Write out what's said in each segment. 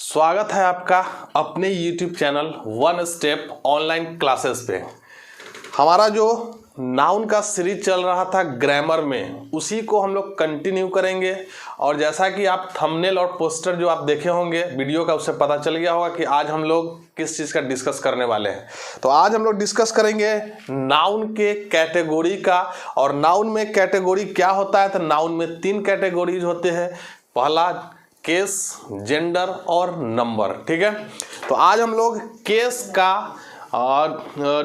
स्वागत है आपका अपने YouTube channel one step online classes पे। हमारा जो नाउन का सीरीज चल रहा था ग्रामर में, उसी को हम लोग कंटिन्यू करेंगे। और जैसा कि आप थंबनेल और पोस्टर जो आप देखे होंगे वीडियो का, उससे पता चल गया होगा कि आज हम लोग किस चीज़ का डिस्कस करने वाले हैं। तो आज हम लोग डिस्कस करेंगे नाउन के कैटेगरी का। और नाउन में कैटेगरी क्या होता है, तो नाउन में 3 कैटेगरीज होते हैं। पहला केस, जेंडर और नंबर। ठीक है, तो आज हम लोग केस का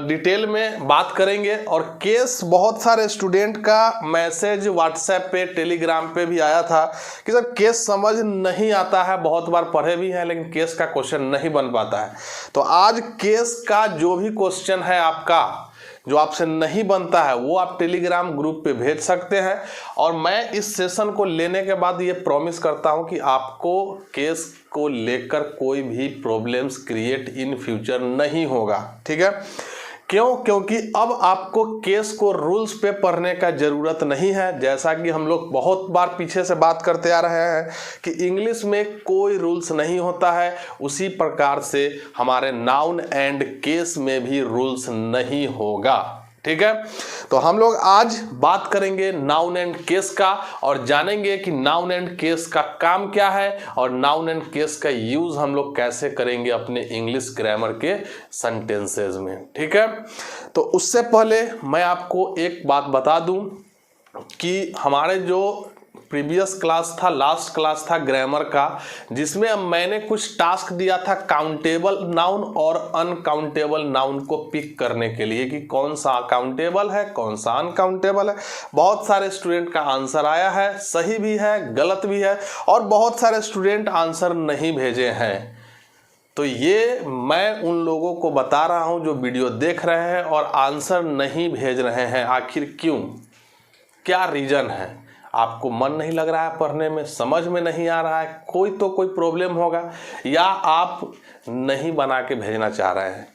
डिटेल में बात करेंगे। और केस, बहुत सारे स्टूडेंट का मैसेज व्हाट्सएप पे, टेलीग्राम पे भी आया था कि सर केस समझ नहीं आता है। बहुत बार पढ़े भी हैं लेकिन केस का क्वेश्चन नहीं बन पाता है। तो आज केस का जो भी क्वेश्चन है आपका, जो आपसे नहीं बनता है, वो आप टेलीग्राम ग्रुप पे भेज सकते हैं। और मैं इस सेशन को लेने के बाद ये प्रॉमिस करता हूं कि आपको केस को लेकर कोई भी प्रॉब्लम्स क्रिएट इन फ्यूचर नहीं होगा। ठीक है, क्यों? क्योंकि अब आपको केस को रूल्स पे पढ़ने का ज़रूरत नहीं है। जैसा कि हम लोग बहुत बार पीछे से बात करते आ रहे हैं कि इंग्लिश में कोई रूल्स नहीं होता है, उसी प्रकार से हमारे नाउन एंड केस में भी रूल्स नहीं होगा। ठीक है, तो हम लोग आज बात करेंगे नाउन एंड केस का और जानेंगे कि नाउन एंड केस का काम क्या है और नाउन एंड केस का यूज हम लोग कैसे करेंगे अपने इंग्लिश ग्रामर के सेंटेंसेस में। ठीक है, तो उससे पहले मैं आपको एक बात बता दूं कि हमारे जो प्रीवियस क्लास था, लास्ट क्लास था ग्रामर का, जिसमें मैंने कुछ टास्क दिया था काउंटेबल नाउन और अनकाउंटेबल नाउन को पिक करने के लिए कि कौन सा काउंटेबल है, कौन सा अनकाउंटेबल है। बहुत सारे स्टूडेंट का आंसर आया है, सही भी है, गलत भी है, और बहुत सारे स्टूडेंट आंसर नहीं भेजे हैं। तो ये मैं उन लोगों को बता रहा हूं जो वीडियो देख रहे हैं और आंसर नहीं भेज रहे हैं। आखिर क्यों, क्या रीज़न है? आपको मन नहीं लग रहा है पढ़ने में, समझ में नहीं आ रहा है, कोई प्रॉब्लम होगा, या आप नहीं बना के भेजना चाह रहे हैं,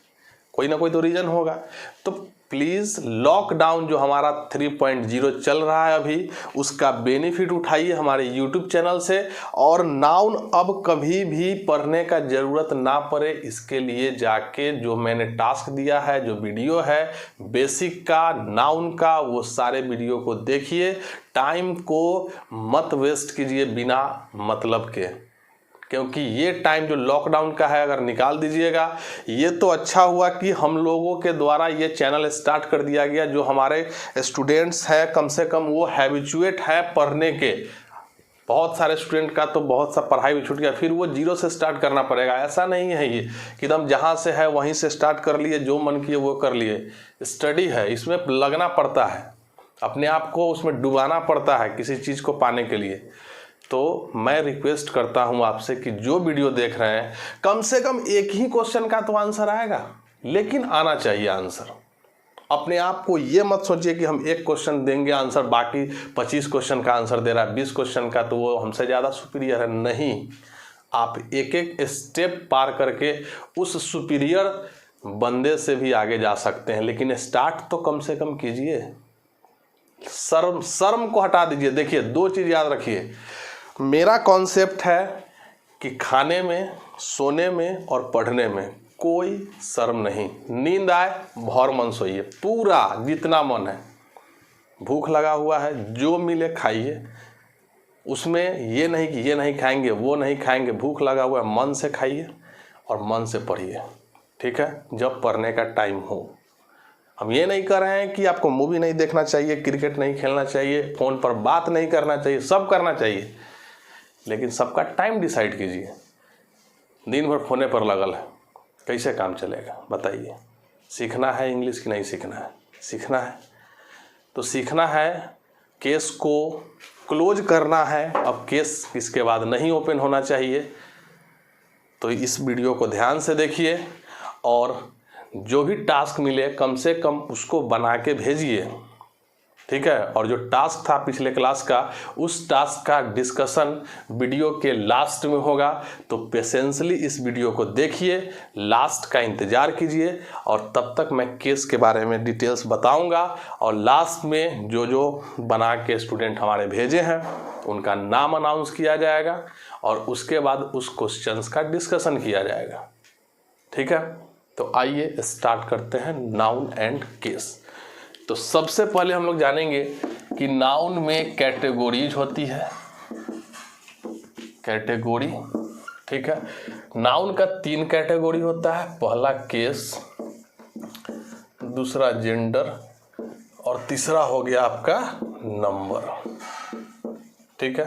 कोई ना कोई तो रीज़न होगा। तो प्लीज़ लॉकडाउन जो हमारा 3.0 चल रहा है अभी, उसका बेनिफिट उठाइए हमारे YouTube चैनल से। और नाउन अब कभी भी पढ़ने का ज़रूरत ना पड़े, इसके लिए जाके जो मैंने टास्क दिया है, जो वीडियो है बेसिक का, नाउन का, वो सारे वीडियो को देखिए। टाइम को मत वेस्ट कीजिए बिना मतलब के, क्योंकि ये टाइम जो लॉकडाउन का है अगर निकाल दीजिएगा, ये तो अच्छा हुआ कि हम लोगों के द्वारा ये चैनल स्टार्ट कर दिया गया। जो हमारे स्टूडेंट्स हैं कम से कम वो हैबिचुएट है पढ़ने के। बहुत सारे स्टूडेंट का तो बहुत सा पढ़ाई भी छूट गया, फिर वो जीरो से स्टार्ट करना पड़ेगा। ऐसा नहीं है ये कि एकदम जहाँ से है वहीं से स्टार्ट कर लिए, जो मन किए वो कर लिए। स्टडी है, इसमें लगना पड़ता है, अपने आप को उसमें डुबाना पड़ता है किसी चीज़ को पाने के लिए। तो मैं रिक्वेस्ट करता हूं आपसे कि जो वीडियो देख रहे हैं, कम से कम एक ही क्वेश्चन का तो आंसर आएगा, लेकिन आना चाहिए आंसर। अपने आप को ये मत सोचिए कि हम एक क्वेश्चन देंगे आंसर, बाकी 25 क्वेश्चन का आंसर दे रहा है, 20 क्वेश्चन का, तो वो हमसे ज़्यादा सुपीरियर है। नहीं, आप एक एक स्टेप पार करके उस सुपीरियर बंदे से भी आगे जा सकते हैं, लेकिन स्टार्ट तो कम से कम कीजिए। शर्म को हटा दीजिए। देखिए, 2 चीज़ याद रखिए। मेरा कॉन्सेप्ट है कि खाने में, सोने में और पढ़ने में कोई शर्म नहीं। नींद आए भर मन सोइए, पूरा जितना मन है। भूख लगा हुआ है, जो मिले खाइए। उसमें ये नहीं कि ये नहीं खाएंगे, वो नहीं खाएंगे। भूख लगा हुआ है, मन से खाइए और मन से पढ़िए। ठीक है, जब पढ़ने का टाइम हो। हम ये नहीं कर रहे हैं कि आपको मूवी नहीं देखना चाहिए, क्रिकेट नहीं खेलना चाहिए, फ़ोन पर बात नहीं करना चाहिए, सब करना चाहिए, लेकिन सबका टाइम डिसाइड कीजिए। दिन भर फोने पर लगल है, कैसे काम चलेगा बताइए? सीखना है इंग्लिश की नहीं सीखना है? सीखना है तो सीखना है। केस को क्लोज करना है। अब केस इसके बाद नहीं ओपन होना चाहिए। तो इस वीडियो को ध्यान से देखिए और जो भी टास्क मिले कम से कम उसको बना के भेजिए। ठीक है, और जो टास्क था पिछले क्लास का, उस टास्क का डिस्कशन वीडियो के लास्ट में होगा। तो पेशेंसली इस वीडियो को देखिए, लास्ट का इंतज़ार कीजिए, और तब तक मैं केस के बारे में डिटेल्स बताऊंगा। और लास्ट में जो जो बना के स्टूडेंट हमारे भेजे हैं उनका नाम अनाउंस किया जाएगा और उसके बाद उस क्वेश्चंस का डिस्कशन किया जाएगा। ठीक है, तो आइए स्टार्ट करते हैं नाउन एंड केस। तो सबसे पहले हम लोग जानेंगे कि नाउन में कैटेगोरीज होती है, कैटेगोरी। ठीक है, नाउन का 3 कैटेगरी होता है, पहला केस, दूसरा जेंडर और तीसरा हो गया आपका नंबर। ठीक है,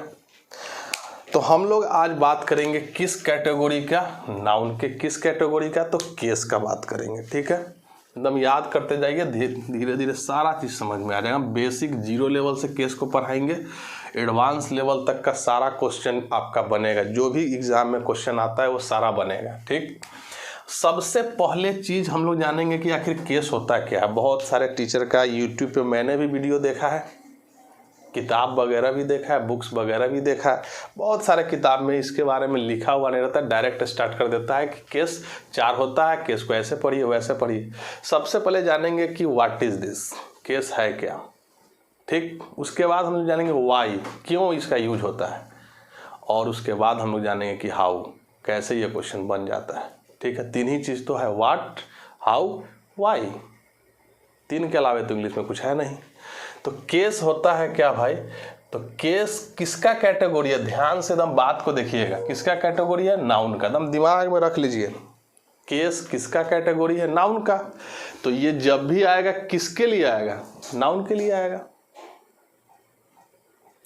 तो हम लोग आज बात करेंगे किस कैटेगरी का, नाउन के किस कैटेगरी का, तो केस का बात करेंगे। ठीक है, एकदम याद करते जाइए, धीरे धीरे सारा चीज़ समझ में आ जाएगा। बेसिक 0 लेवल से केस को पढ़ाएंगे, एडवांस लेवल तक का सारा क्वेश्चन आपका बनेगा, जो भी एग्जाम में क्वेश्चन आता है वो सारा बनेगा। ठीक, सबसे पहले चीज़ हम लोग जानेंगे कि आखिर केस होता क्या है। बहुत सारे टीचर का यूट्यूब पे मैंने भी वीडियो देखा है, किताब वगैरह भी देखा है, बुक्स वगैरह भी देखा है, बहुत सारे किताब में इसके बारे में लिखा हुआ नहीं रहता, डायरेक्ट स्टार्ट कर देता है कि केस 4 होता है, केस को ऐसे पढ़िए वैसे पढ़िए। सबसे पहले जानेंगे कि व्हाट इज़ दिस, केस है क्या। ठीक, उसके बाद हम लोग जानेंगे वाई, क्यों इसका यूज होता है, और उसके बाद हम लोग जानेंगे कि हाउ, कैसे ये क्वेश्चन बन जाता है। ठीक है, 3 ही चीज़ तो है, व्हाट, हाउ, वाई। 3 के अलावा तो इंग्लिश में कुछ है नहीं। तो केस होता है क्या भाई, तो केस किसका कैटेगरी है, ध्यान से एकदम बात को देखिएगा, किसका कैटेगरी है, नाउन का। एकदम दिमाग में रख लीजिए, केस किसका कैटेगरी है, नाउन का। तो ये जब भी आएगा किसके लिए आएगा, नाउन के लिए आएगा।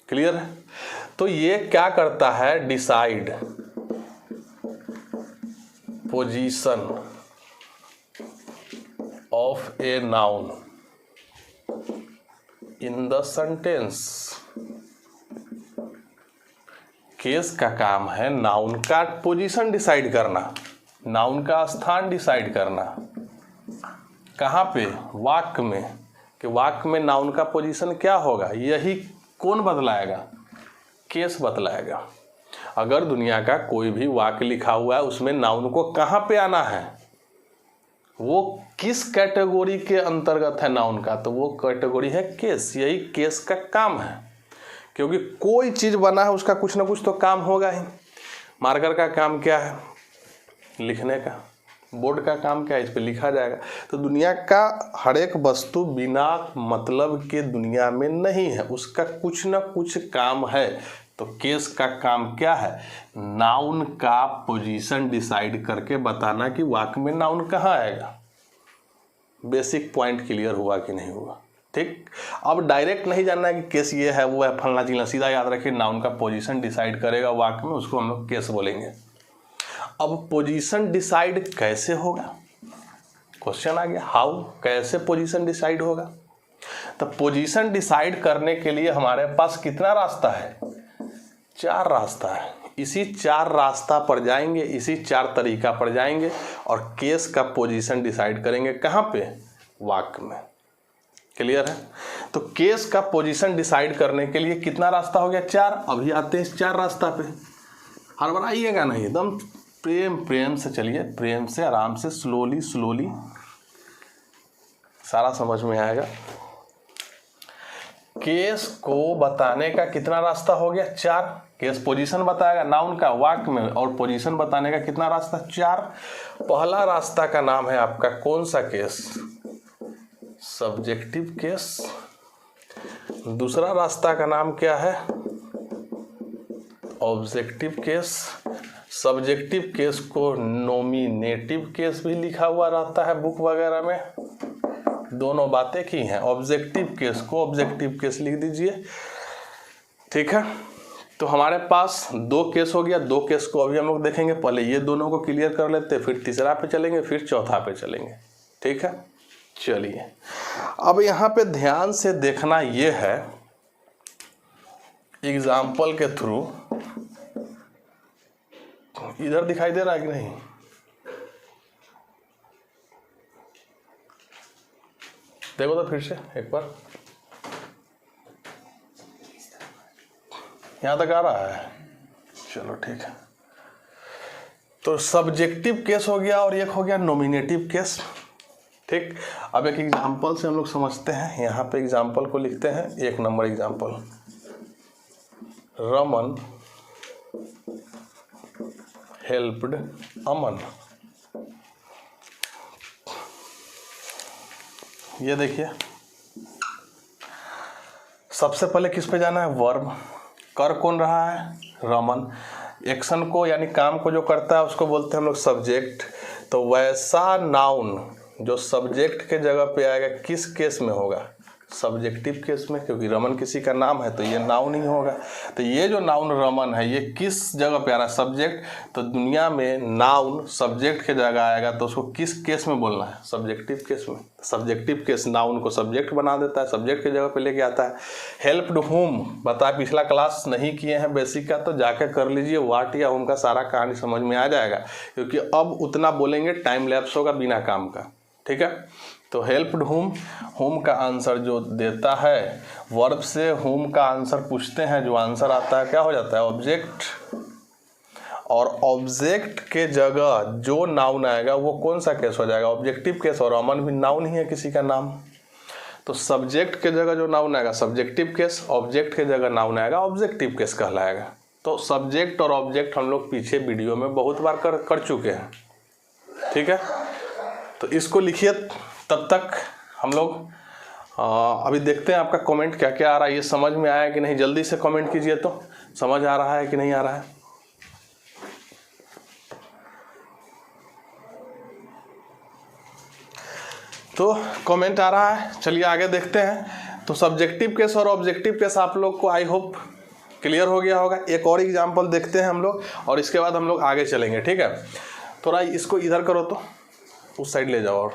क्लियर है, तो ये क्या करता है, decide position of a noun in the sentence. Case का काम है नाउन का पोजीशन डिसाइड करना, नाउन का स्थान डिसाइड करना। कहाँ पे, वाक्य में, कि वाक्य में नाउन का पोजीशन क्या होगा, यही कौन बतलाएगा, केस बतलाएगा। अगर दुनिया का कोई भी वाक्य लिखा हुआ है उसमें नाउन को कहाँ पे आना है, वो किस कैटेगरी के अंतर्गत है नाउन का, तो वो कैटेगरी है केस। यही केस का काम है, क्योंकि कोई चीज़ बना है उसका कुछ ना कुछ तो काम होगा ही। मार्कर का काम क्या है, लिखने का। बोर्ड का काम क्या है, इस पे लिखा जाएगा। तो दुनिया का हर एक वस्तु बिना मतलब के दुनिया में नहीं है, उसका कुछ ना कुछ काम है। तो केस का काम क्या है, नाउन का पोजीशन डिसाइड करके बताना कि वाक्य में नाउन कहाँ आएगा। बेसिक पॉइंट क्लियर हुआ कि नहीं हुआ। ठीक, अब डायरेक्ट नहीं जानना है कि केस ये है वो है फलना चिलना, सीधा याद रखिए नाउन का पोजीशन डिसाइड करेगा वाक्य में, उसको हम लोग केस बोलेंगे। अब पोजीशन डिसाइड कैसे होगा, क्वेश्चन आ गया, हाउ, कैसे पोजीशन डिसाइड होगा। तो पोजीशन डिसाइड करने के लिए हमारे पास कितना रास्ता है, 4 रास्ता है। इसी 4 रास्ता पर जाएंगे, इसी 4 तरीका पर जाएंगे और केस का पोजीशन डिसाइड करेंगे। कहाँ पे, वाक्य में। क्लियर है, तो केस का पोजीशन डिसाइड करने के लिए कितना रास्ता हो गया, 4। अभी आते हैं इस 4 रास्ता पे, हड़बड़ाइएगा नहीं, एकदम प्रेम से चलिए, प्रेम से, आराम से, स्लोली सारा समझ में आएगा। केस को बताने का कितना रास्ता हो गया, 4। केस पोजीशन बताएगा नाउन का वाक्य में, और पोजीशन बताने का कितना रास्ता, 4। पहला रास्ता का नाम है आपका कौन सा केस, सब्जेक्टिव केस। दूसरा रास्ता का नाम क्या है, ऑब्जेक्टिव केस। सब्जेक्टिव केस को नॉमिनेटिव केस भी लिखा हुआ रहता है बुक वगैरह में, दोनों बातें की हैं। ऑब्जेक्टिव केस को ऑब्जेक्टिव केस लिख दीजिए। ठीक है, तो हमारे पास 2 केस हो गया। 2 केस को अभी हम लोग देखेंगे, पहले ये दोनों को क्लियर कर लेते, फिर तीसरा पे चलेंगे, फिर चौथा पे चलेंगे। ठीक है, चलिए अब यहाँ पे ध्यान से देखना ये है, एग्जाम्पल के थ्रू, इधर दिखाई दे रहा है कि नहीं, देखो तो फिर से एक बार, यहां तक आ रहा है, चलो ठीक है। तो सब्जेक्टिव केस हो गया और एक हो गया नॉमिनेटिव केस। ठीक, अब एक एग्जाम्पल से हम लोग समझते हैं। यहाँ पे एग्जाम्पल को लिखते हैं, 1 नंबर एग्जाम्पल। रमन हेल्प्ड अमन। ये देखिए, सबसे पहले किस पे जाना है, वर्ब। कर कौन रहा है, रमन। एक्शन को यानी काम को जो करता है उसको बोलते हैं हम लोग सब्जेक्ट। तो वैसा नाउन जो सब्जेक्ट के जगह पे आएगा किस केस में होगा, सब्जेक्टिव केस में, क्योंकि रमन किसी का नाम है तो ये नाउन ही होगा। तो ये जो नाउन रमन है ये किस जगह पे आ रहा है, सब्जेक्ट। तो दुनिया में नाउन सब्जेक्ट के जगह आएगा तो उसको किस केस में बोलना है, सब्जेक्टिव केस में। सब्जेक्टिव केस नाउन को सब्जेक्ट बना देता है, सब्जेक्ट की जगह पे लेके आता है। हेल्प्ड होम बता, पिछला क्लास नहीं किए हैं बेसिक का तो जाके कर लीजिए, वाट या होम का सारा कहानी समझ में आ जाएगा, क्योंकि अब उतना बोलेंगे टाइम लैप्स होगा बिना काम का, ठीक है। तो हेल्प्ड होम, होम का आंसर जो देता है, वर्ब से होम का आंसर पूछते हैं, जो आंसर आता है क्या हो जाता है, ऑब्जेक्ट। और ऑब्जेक्ट के जगह जो नाउन आएगा वो कौन सा केस हो जाएगा, ऑब्जेक्टिव केस। और अमन भी नाउन ही है किसी का नाम, तो सब्जेक्ट के जगह जो नाउन आएगा सब्जेक्टिव केस, ऑब्जेक्ट के जगह नाउन आएगा ऑब्जेक्टिव केस कहलाएगा। तो सब्जेक्ट और ऑब्जेक्ट हम लोग पीछे वीडियो में बहुत बार कर चुके हैं, ठीक है। तो इसको लिखिए, तब तक हम लोग अभी देखते हैं आपका कमेंट क्या क्या आ रहा है, ये समझ में आया कि नहीं, जल्दी से कमेंट कीजिए तो समझ आ रहा है कि नहीं आ रहा है। तो कमेंट आ रहा है, चलिए आगे देखते हैं। तो सब्जेक्टिव केस और ऑब्जेक्टिव केस आप लोग को आई होप क्लियर हो गया होगा। एक और एग्जाम्पल देखते हैं हम लोग और इसके बाद हम लोग आगे चलेंगे, ठीक है। थोड़ा इसको इधर करो तो उस साइड ले जाओ और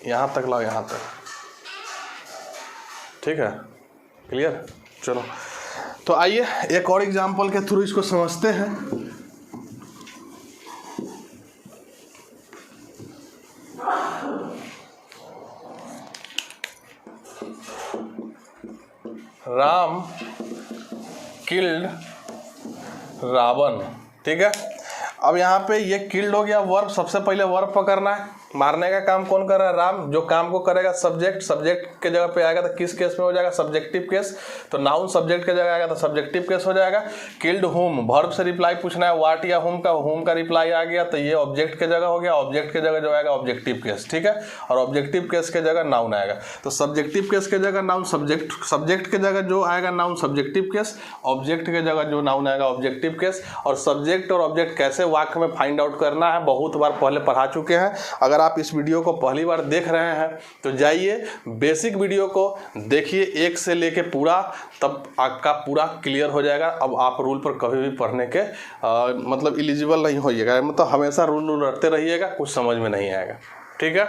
यहाँ तक लाओ, यहाँ तक, ठीक है, क्लियर। चलो तो आइए एक और एग्जाम्पल के थ्रू इसको समझते हैं। राम किल्ड रावण, ठीक है। अब यहाँ पे ये किल्ड हो गया वर्ब, सबसे पहले वर्ब पकड़ना है। मारने का काम कौन कर रहा है, राम। जो काम को करेगा सब्जेक्ट, सब्जेक्ट के जगह पे आएगा तो किस केस में हो जाएगा, सब्जेक्टिव केस। तो नाउन सब्जेक्ट के जगह आएगा तो सब्जेक्टिव केस हो जाएगा। किल्ड होम, वर्ब से रिप्लाई पूछना है, वाट या होम का रिप्लाई आ गया तो ये ऑब्जेक्ट के जगह हो गया, ऑब्जेक्ट के जगह जो आएगा ऑब्जेक्टिव केस, ठीक है। और ऑब्जेक्टिव केस के जगह नाउन आएगा। तो सब्जेक्टिव केस के जगह नाउन सब्जेक्ट के जगह जो आएगा नाउन सब्जेक्टिव केस, ऑब्जेक्ट के जगह जो नाउन आएगा ऑब्जेक्टिव केस। और सब्जेक्ट और ऑब्जेक्ट कैसे वाक्य में फाइंड आउट करना है बहुत बार पहले पढ़ा चुके हैं। अगर आप इस वीडियो को पहली बार देख रहे हैं तो जाइए बेसिक वीडियो को देखिए एक से लेके पूरा, तब आपका पूरा क्लियर हो जाएगा। अब आप रूल पर कभी भी पढ़ने के मतलब एलिजिबल नहीं होइएगा, मतलब हमेशा रूल रटते रहिएगा, कुछ समझ में नहीं आएगा, ठीक है।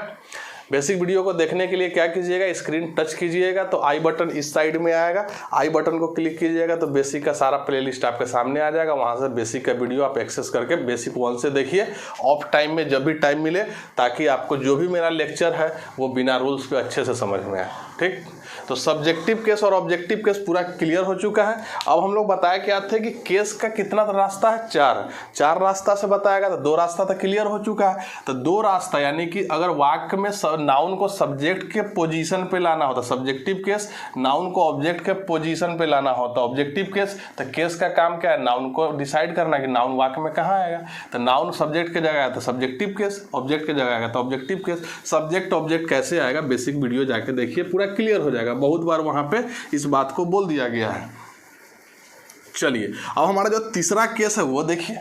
बेसिक वीडियो को देखने के लिए क्या कीजिएगा, स्क्रीन टच कीजिएगा तो आई बटन इस साइड में आएगा, आई बटन को क्लिक कीजिएगा तो बेसिक का सारा प्लेलिस्ट आपके सामने आ जाएगा। वहाँ से बेसिक का वीडियो आप एक्सेस करके बेसिक 1 से देखिए ऑफ टाइम में, जब भी टाइम मिले, ताकि आपको जो भी मेरा लेक्चर है वो बिना रूल्स पे अच्छे से समझ में आए, ठीक। तो सब्जेक्टिव केस और ऑब्जेक्टिव केस पूरा क्लियर हो चुका है। अब हम लोग बताया क्या थे कि केस का कितना रास्ता है, 4 रास्ता से बताएगा, तो 2 रास्ता तो क्लियर हो चुका है। तो 2 रास्ता यानी कि अगर वाक्य में नाउन को सब्जेक्ट के पोजीशन पे लाना होता सब्जेक्टिव केस, नाउन को ऑब्जेक्ट के पोजीशन पे लाना होता ऑब्जेक्टिव केस। तो केस का काम क्या है, नाउन को डिसाइड करना कि नाउन वाक्य में कहाँ आएगा। तो नाउन सब्जेक्ट के जगह आया तो सब्जेक्टिव केस, ऑब्जेक्ट के जगह आएगा तो ऑब्जेक्टिव केस। सब्जेक्ट ऑब्जेक्ट कैसे आएगा बेसिक वीडियो जाके देखिए, पूरा क्लियर हो जाएगा। बहुत बार वहां पे इस बात को बोल दिया गया है। चलिए अब हमारा जो तीसरा केस है वो देखिए,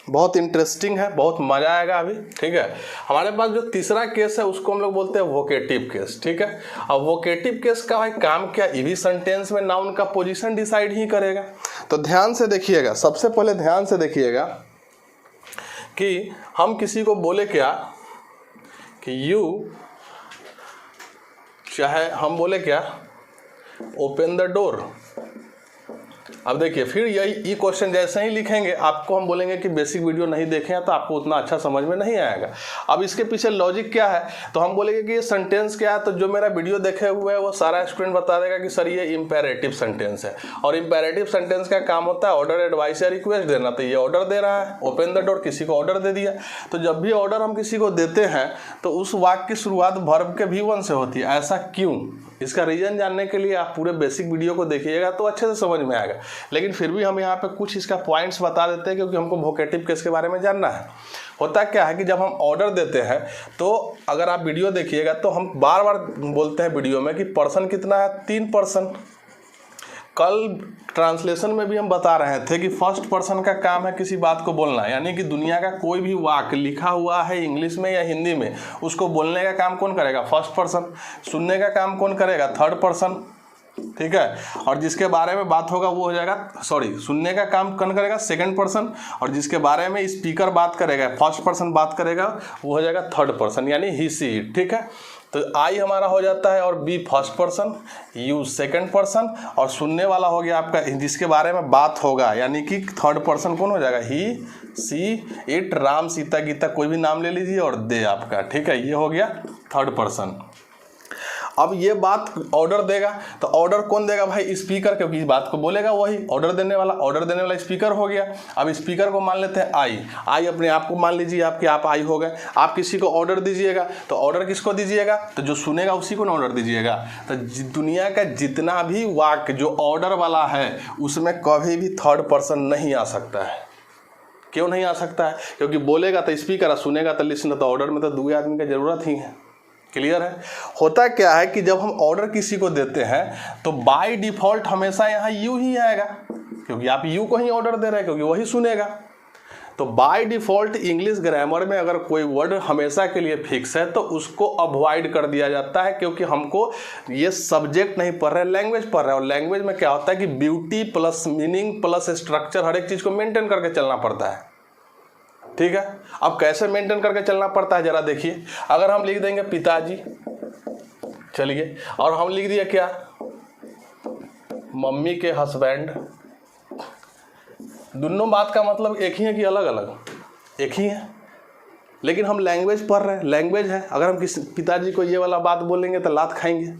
बहुत इंटरेस्टिंग है, बहुत मजा आएगा अभी, ठीक है। हमारे पास जो तीसरा केस है उसको हम लोग बोलते हैं वोकेटिव केस, ठीक है। अब वोकेटिव केस का भाई काम क्या, ये भी सेंटेंस में नाउन का पोजीशन डिसाइड ही करेगा। तो ध्यान से देखिएगा, सबसे पहले ध्यान से देखिएगा कि हम किसी को बोले क्या कि यू, चाहे हम बोले क्या ओपन द डोर, अब देखिए फिर यही क्वेश्चन जैसे ही लिखेंगे आपको हम बोलेंगे कि बेसिक वीडियो नहीं देखे हैं तो आपको उतना अच्छा समझ में नहीं आएगा। अब इसके पीछे लॉजिक क्या है, तो हम बोलेंगे कि ये सेंटेंस क्या है, तो जो मेरा वीडियो देखे हुए है वो सारा स्टूडेंट बता देगा कि सर ये इंपेरेटिव सेंटेंस है, और इंपेरेटिव सेंटेंस का काम होता है ऑर्डर, एडवाइस या रिक्वेस्ट देना। तो ये ऑर्डर दे रहा है, ओपन द डोर, किसी को ऑर्डर दे दिया। तो जब भी ऑर्डर हम किसी को देते हैं तो उस वाक्य की शुरुआत वर्ब के V1 से होती है। ऐसा क्यों, इसका रीजन जानने के लिए आप पूरे बेसिक वीडियो को देखिएगा तो अच्छे से समझ में आएगा। लेकिन फिर भी हम यहाँ पे कुछ इसका पॉइंट्स बता देते हैं क्योंकि हमको वोकेटिव केस के बारे में जानना है। होता क्या है कि जब हम ऑर्डर देते हैं तो अगर आप वीडियो देखिएगा तो हम बार बार बोलते हैं वीडियो में कि पर्सन कितना है, 3 पर्सन। कल ट्रांसलेशन में भी हम बता रहे थे कि फर्स्ट पर्सन का काम है किसी बात को बोलना, यानी कि दुनिया का कोई भी वाक्य लिखा हुआ है इंग्लिश में या हिंदी में, उसको बोलने का काम कौन करेगा, फर्स्ट पर्सन। सुनने का काम कौन करेगा, थर्ड पर्सन, ठीक है। और जिसके बारे में बात होगा वो हो जाएगा, सुनने का काम कौन करेगा, सेकंड पर्सन। और जिसके बारे में स्पीकर बात करेगा, फर्स्ट पर्सन बात करेगा, वो हो जाएगा थर्ड पर्सन, यानी ही सी इट, ठीक है। तो आई हमारा हो जाता है और we first person, you second person, और सुनने वाला हो गया आपका जिसके बारे में बात होगा, यानी कि थर्ड पर्सन कौन हो जाएगा, ही सी इट, राम सीता गीता कोई भी नाम ले लीजिए, और दे आपका, ठीक है। ये हो गया थर्ड पर्सन। अब ये बात ऑर्डर देगा तो ऑर्डर कौन देगा भाई, स्पीकर, क्योंकि इस बात को बोलेगा वही ऑर्डर देने वाला स्पीकर हो गया। अब स्पीकर को मान लेते हैं आई अपने आप को मान लीजिए आप आई हो गए। आप किसी को ऑर्डर दीजिएगा तो ऑर्डर किसको दीजिएगा, तो जो सुनेगा उसी को ना ऑर्डर दीजिएगा। तो दुनिया का जितना भी वाक्य जो ऑर्डर वाला है उसमें कभी भी थर्ड पर्सन नहीं आ सकता है। क्यों नहीं आ सकता है, क्योंकि बोलेगा तो स्पीकर, सुनेगा तो लिसनर, तो ऑर्डर में तो 2 आदमी की जरूरत ही है। क्लियर है। होता क्या है कि जब हम ऑर्डर किसी को देते हैं तो बाय डिफॉल्ट हमेशा यहाँ यू ही आएगा, क्योंकि आप यू को ही ऑर्डर दे रहे हैं, क्योंकि वही सुनेगा। तो बाय डिफॉल्ट इंग्लिश ग्रामर में अगर कोई वर्ड हमेशा के लिए फिक्स है तो उसको अवॉइड कर दिया जाता है, क्योंकि हमको ये सब्जेक्ट नहीं पढ़ रहे, लैंग्वेज पढ़ रहे हैं। और लैंग्वेज में क्या होता है कि beauty plus meaning plus structure, हर एक चीज़ को मेंटेन करके चलना पड़ता है, ठीक है। अब कैसे मेंटेन करके चलना पड़ता है जरा देखिए। अगर हम लिख देंगे पिताजी, चलिए, और हम लिख दिया क्या, मम्मी के हस्बैंड, दोनों बात का मतलब एक ही है कि अलग अलग, एक ही है। लेकिन हम लैंग्वेज पढ़ रहे हैं, लैंग्वेज है। अगर हम किसी पिताजी को ये वाला बात बोलेंगे तो लात खाएंगे,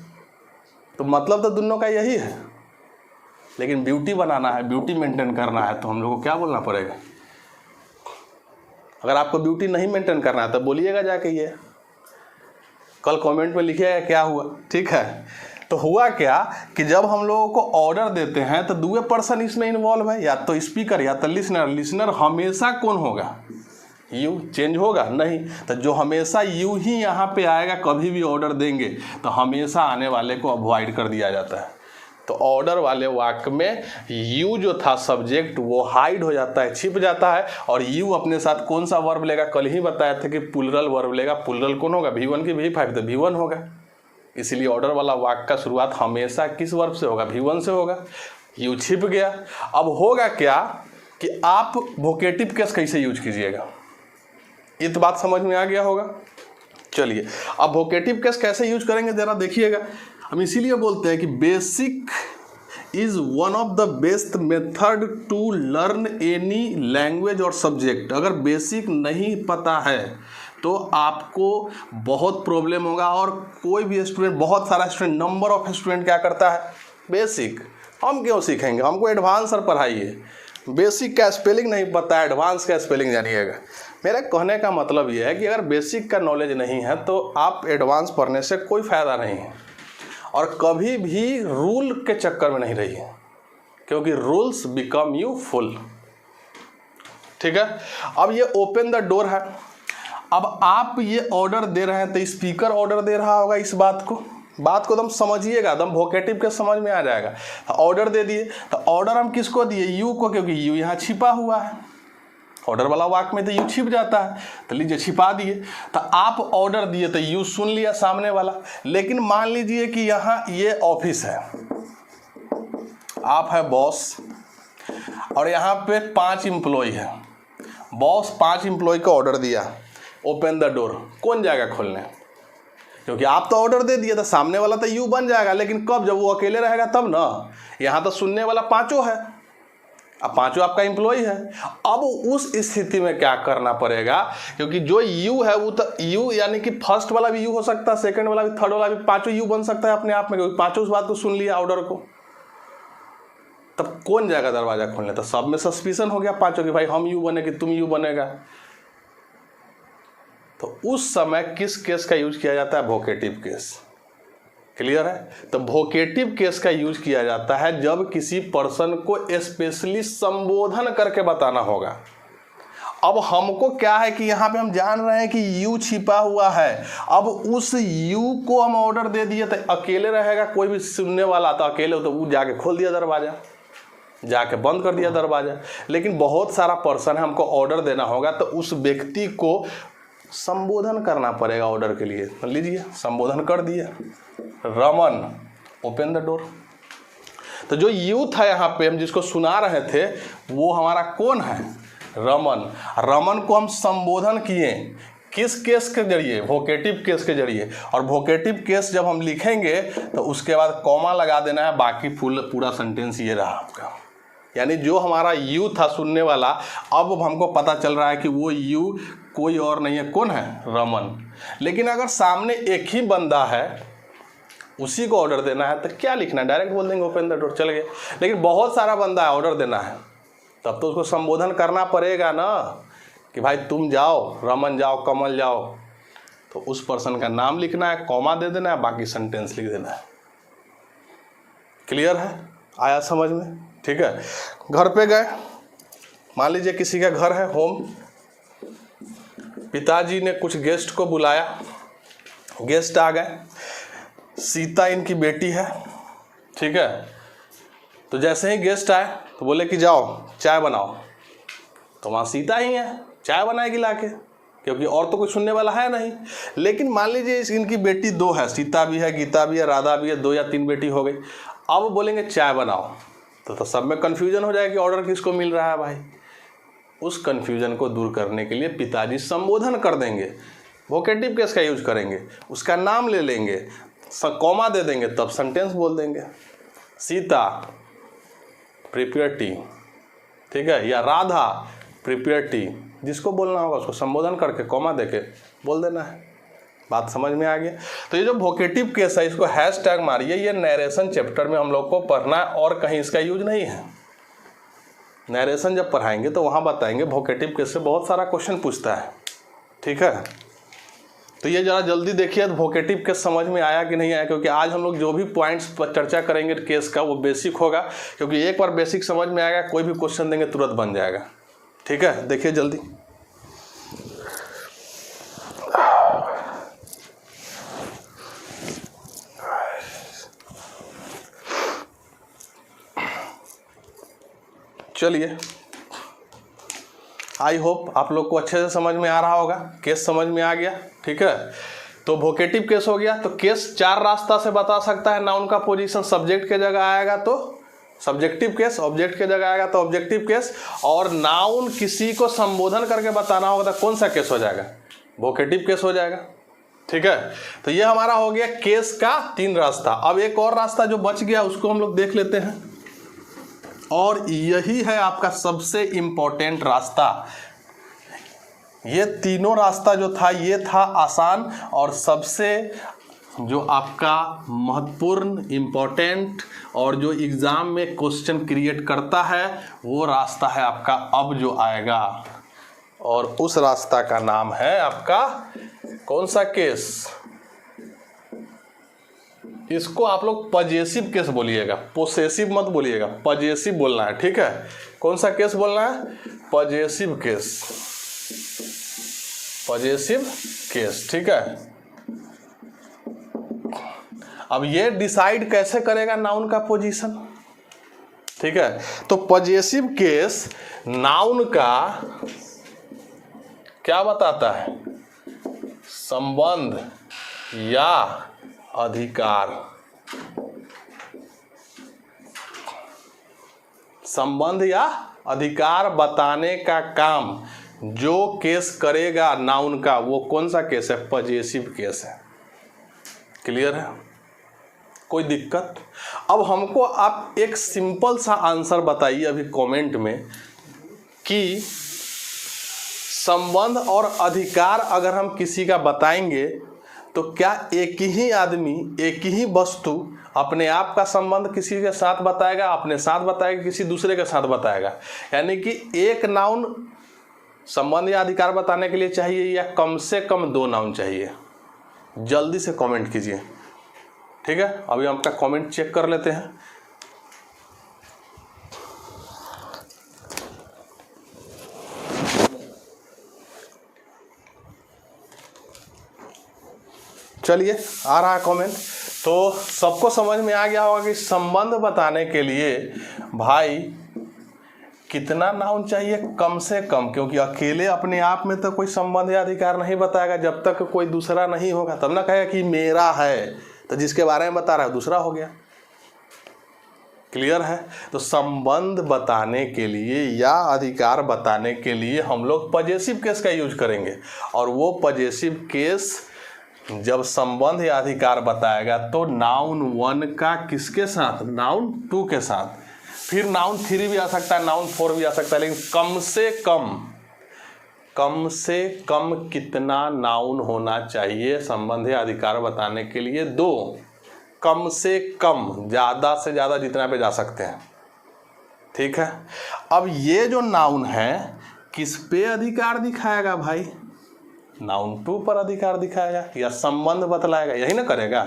तो मतलब तो दोनों का यही है। लेकिन ब्यूटी बनाना है, ब्यूटी मेंटेन करना है, तो हम लोग को क्या बोलना पड़ेगा। अगर आपको ब्यूटी नहीं मेंटेन करना है तो बोलिएगा जाके, ये कल कमेंट में लिखिएगा क्या हुआ, ठीक है। तो हुआ क्या कि जब हम लोगों को ऑर्डर देते हैं तो 2 पर्सन इसमें इन्वॉल्व है, या तो स्पीकर या तो लिसनर। लिसनर हमेशा कौन होगा, यू, चेंज होगा नहीं। तो जो हमेशा यू ही यहाँ पे आएगा, कभी भी ऑर्डर देंगे तो हमेशा आने वाले को अवॉइड कर दिया जाता है। तो ऑर्डर वाले वाक्य में यू जो था सब्जेक्ट वो हाइड हो जाता है, छिप जाता है, और यू अपने साथ कौन सा वर्ब लेगा, कल ही बताया था कि प्लुरल वर्ब लेगा। प्लुरल कौन होगा, V1 की V5, तो V1 होगा। इसलिए ऑर्डर वाला वाक्य का शुरुआत हमेशा किस वर्ब से होगा, V1 से होगा। यू छिप गया। अब होगा क्या कि आप वोकेटिव केस कैसे यूज कीजिएगा, ये तो बात समझ में आ गया होगा। चलिए, अब वोकेटिव केस कैसे यूज करेंगे जरा देखिएगा। हम इसीलिए बोलते हैं कि basic is one of the best method to learn any language और सब्जेक्ट। अगर बेसिक नहीं पता है तो आपको बहुत प्रॉब्लम होगा। और कोई भी स्टूडेंट, बहुत सारा स्टूडेंट, नंबर ऑफ स्टूडेंट क्या करता है, बेसिक हम क्यों सीखेंगे, हमको एडवांस सर पढ़ाइए। बेसिक का स्पेलिंग नहीं पता है, एडवांस का स्पेलिंग जानिएगा। मेरा कहने का मतलब ये है कि अगर बेसिक का नॉलेज नहीं है तो आप एडवांस पढ़ने से कोई फ़ायदा नहीं है। और कभी भी रूल के चक्कर में नहीं रहिए, क्योंकि रूल्स बिकम यू फुल, ठीक है। अब ये ओपन द डोर है। अब आप ये ऑर्डर दे रहे हैं तो स्पीकर ऑर्डर दे रहा होगा इस बात को एकदम समझिएगा, एकदम वोकेटिव के समझ में आ जाएगा। ऑर्डर दे दिए तो ऑर्डर हम किसको दिए, यू को, क्योंकि यू यहाँ छिपा हुआ है। ऑर्डर वाला वाक्य में तो यू छिप जाता है, तो लीजिए छिपा दिए। तो आप ऑर्डर दिए तो यू सुन लिया सामने वाला। लेकिन मान लीजिए कि यहाँ ये ऑफिस है, आप है बॉस, और यहाँ पे 5 एम्प्लॉय है। बॉस 5 एम्प्लॉय को ऑर्डर दिया, ओपन द डोर, कौन जाएगा खोलने, क्योंकि आप तो ऑर्डर दे दिए, तो सामने वाला तो यू बन जाएगा। लेकिन कब, जब वो अकेले रहेगा तब ना। यहाँ तो सुनने वाला 5 है, अब पांचों आपका एम्प्लॉय है। अब उस स्थिति में क्या करना पड़ेगा, क्योंकि जो यू है वो तो यू यानी कि फर्स्ट वाला भी यू हो सकता है, सेकंड वाला भी, थर्ड वाला भी, पांचों यू बन सकता है अपने आप में, क्योंकि पांचों उस बात को सुन लिया ऑर्डर को। तब कौन जाएगा दरवाजा खोलने? तो सब में सस्पिशन हो गया पांचों की, भाई हम यू बने कि तुम यू बनेगा। तो उस समय किस केस का यूज किया जाता है? Vocative case. क्लियर है? तो वोकेटिव केस का यूज किया जाता है जब किसी पर्सन को स्पेशली संबोधन करके बताना होगा। अब हमको क्या है कि यहाँ पे हम जान रहे हैं कि यू छिपा हुआ है। अब उस यू को हम ऑर्डर दे दिए तो अकेले रहेगा, कोई भी सुनने वाला तो अकेले हो तो वो जाके खोल दिया दरवाजा, जाके बंद कर दिया दरवाजा। लेकिन बहुत सारा पर्सन है, हमको ऑर्डर देना होगा तो उस व्यक्ति को संबोधन करना पड़ेगा ऑर्डर के लिए। लीजिए संबोधन कर दिया, रमन ओपन द डोर। तो जो यूथ है यहाँ पे हम जिसको सुना रहे थे वो हमारा कौन है? रमन। रमन को हम संबोधन किए किस केस के जरिए? वोकेटिव केस के जरिए। और वोकेटिव केस जब हम लिखेंगे तो उसके बाद कॉमा लगा देना है, बाकी पूरा सेंटेंस ये रहा आपका। यानी जो हमारा यू था सुनने वाला, अब हमको पता चल रहा है कि वो यू कोई और नहीं है, कौन है? रमन। लेकिन अगर सामने एक ही बंदा है, उसी को ऑर्डर देना है तो क्या लिखना है? डायरेक्ट बोल देंगे ओपन द डोर, चल गए। लेकिन बहुत सारा बंदा है, ऑर्डर देना है, तब तो उसको संबोधन करना पड़ेगा ना कि भाई तुम जाओ, रमन जाओ, कमल जाओ। तो उस पर्सन का नाम लिखना है, कॉमा दे देना है, बाकी सेंटेंस लिख देना है। क्लियर है? आया समझ में? ठीक है। घर पे गए, मान लीजिए किसी का घर है, होम, पिताजी ने कुछ गेस्ट को बुलाया, गेस्ट आ गए, सीता इनकी बेटी है, ठीक है। तो जैसे ही गेस्ट आए तो बोले कि जाओ चाय बनाओ, तो वहाँ सीता ही है, चाय बनाएगी लाके, क्योंकि और तो कोई सुनने वाला है नहीं। लेकिन मान लीजिए इनकी बेटी दो है, सीता भी है, गीता भी है, राधा भी है, 2 या 3 बेटी हो गई। अब बोलेंगे चाय बनाओ, तो सब में कन्फ्यूजन हो जाएगा कि ऑर्डर किसको मिल रहा है भाई। उस कन्फ्यूजन को दूर करने के लिए पिताजी संबोधन कर देंगे, वोकेटिव केस का यूज करेंगे, उसका नाम ले लेंगे, कॉमा दे देंगे, तब सेंटेंस बोल देंगे। सीता प्रिपेयर टी, ठीक है, या राधा प्रिपेयर टी, जिसको बोलना होगा उसको संबोधन करके कॉमा देके बोल देना है। बात समझ में आ गया? तो ये जो वोकेटिव केस है इसको हैशटैग मारिए, ये नरेशन चैप्टर में हम लोग को पढ़ना है और कहीं इसका यूज नहीं है। नरेशन जब पढ़ाएंगे तो वहाँ बताएंगे वोकेटिव केस से बहुत सारा क्वेश्चन पूछता है, ठीक है। तो ये ज़रा जल्दी देखिए वोकेटिव केस समझ में आया कि नहीं आया, क्योंकि आज हम लोग जो भी पॉइंट्स पर चर्चा करेंगे केस का वो बेसिक होगा, क्योंकि एक बार बेसिक समझ में आएगा कोई भी क्वेश्चन देंगे तुरंत बन जाएगा, ठीक है। देखिए जल्दी, चलिए, आई होप आप लोग को अच्छे से समझ में आ रहा होगा, केस समझ में आ गया, ठीक है। तो वोकेटिव केस हो गया। तो केस 4 रास्ता से बता सकता है नाउन का पोजीशन। सब्जेक्ट के जगह आएगा तो सब्जेक्टिव केस, ऑब्जेक्ट के जगह आएगा तो ऑब्जेक्टिव केस, और नाउन किसी को संबोधन करके बताना होगा तो कौन सा केस हो जाएगा? वोकेटिव केस हो जाएगा, ठीक है। तो ये हमारा हो गया केस का 3 रास्ता। अब एक और रास्ता जो बच गया उसको हम लोग देख लेते हैं, और यही है आपका सबसे इम्पोर्टेंट रास्ता। ये तीनों रास्ता जो था ये था आसान, और सबसे जो आपका महत्वपूर्ण, इम्पोर्टेंट और जो एग्जाम में क्वेश्चन क्रिएट करता है वो रास्ता है आपका अब जो आएगा, और उस रास्ता का नाम है आपका कौन सा केस? इसको आप लोग पजेसिव केस बोलिएगा, पोसेसिव मत बोलिएगा, पजेसिव बोलना है, ठीक है। कौन सा केस बोलना है? पजेसिव केस, पजेसिव केस, ठीक है। अब ये डिसाइड कैसे करेगा नाउन का पोजीशन, ठीक है। तो पजेसिव केस नाउन का क्या बताता है? संबंध या अधिकार। संबंध या अधिकार बताने का काम जो केस करेगा नाउन का वो कौन सा केस है? पजेसिव केस है। क्लियर है? कोई दिक्कत? अब हमको आप एक सिंपल सा आंसर बताइए अभी कमेंट में कि संबंध और अधिकार अगर हम किसी का बताएंगे तो क्या एक ही आदमी, एक ही वस्तु अपने आप का संबंध किसी के साथ बताएगा, अपने साथ बताएगा, किसी दूसरे के साथ बताएगा? यानी कि एक नाउन संबंध या अधिकार बताने के लिए चाहिए या कम से कम 2 नाउन चाहिए? जल्दी से कमेंट कीजिए। ठीक है, अभी हम आपका कमेंट चेक कर लेते हैं। चलिए, आ रहा है कमेंट। तो सबको समझ में आ गया होगा कि संबंध बताने के लिए भाई कितना नाउन चाहिए? कम से कम, क्योंकि अकेले अपने आप में तो कोई संबंध या अधिकार नहीं बताएगा जब तक कोई दूसरा नहीं होगा, तब ना कहेगा कि मेरा है, तो जिसके बारे में बता रहा है दूसरा हो गया। क्लियर है? तो संबंध बताने के लिए या अधिकार बताने के लिए हम लोग पजेसिव केस का यूज करेंगे, और वो पजेसिव केस जब संबंध या अधिकार बताएगा तो नाउन 1 का किसके साथ? नाउन 2 के साथ। फिर नाउन 3 भी आ सकता है, नाउन 4 भी आ सकता है, लेकिन कम से कम कितना नाउन होना चाहिए संबंध या अधिकार बताने के लिए? 2। कम से कम, ज़्यादा से ज़्यादा जितना पे जा सकते हैं। ठीक है, अब ये जो नाउन है किस पे अधिकार दिखाएगा भाई? नाउन 2 पर अधिकार दिखाएगा या संबंध बतलाएगा, यही ना करेगा।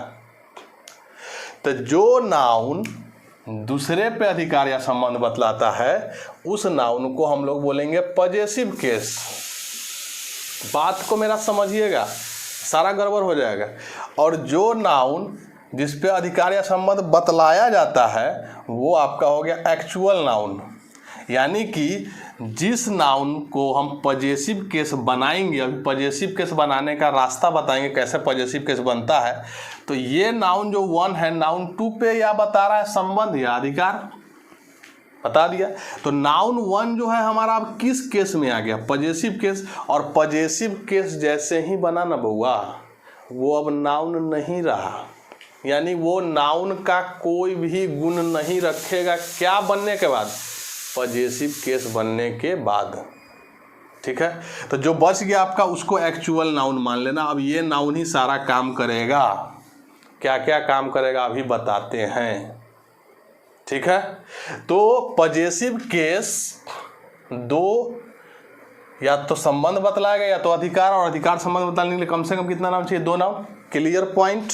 तो जो नाउन दूसरे पे अधिकार या संबंध बतलाता है उस नाउन को हम लोग बोलेंगे पजेसिव केस। बात को मेरा समझिएगा, सारा गड़बड़ हो जाएगा। और जो नाउन जिस पे अधिकार या संबंध बतलाया जाता है वो आपका हो गया एक्चुअल नाउन। यानी कि जिस नाउन को हम पजेसिव केस बनाएंगे, अभी पजेसिव केस बनाने का रास्ता बताएंगे कैसे पजेसिव केस बनता है। तो ये नाउन जो 1 है, नाउन 2 पे या बता रहा है संबंध या अधिकार, बता दिया। तो नाउन 1 जो है हमारा अब किस केस में आ गया? Possessive case. और पजेसिव केस जैसे ही बना ना बउआ, वो अब नाउन नहीं रहा, यानी वो नाउन का कोई भी गुण नहीं रखेगा। क्या बनने के बाद? पजेसिव केस बनने के बाद। ठीक है, तो जो बच गया आपका उसको एक्चुअल नाउन मान लेना। अब ये नाउन ही सारा काम करेगा। क्या क्या काम करेगा अभी बताते हैं। ठीक है, तो पजेसिव केस 2 या तो संबंध बतलाएगा या तो अधिकार, और अधिकार संबंध बताने के लिए कम से कम कितना नाउन चाहिए? 2 नाउन। Clear point.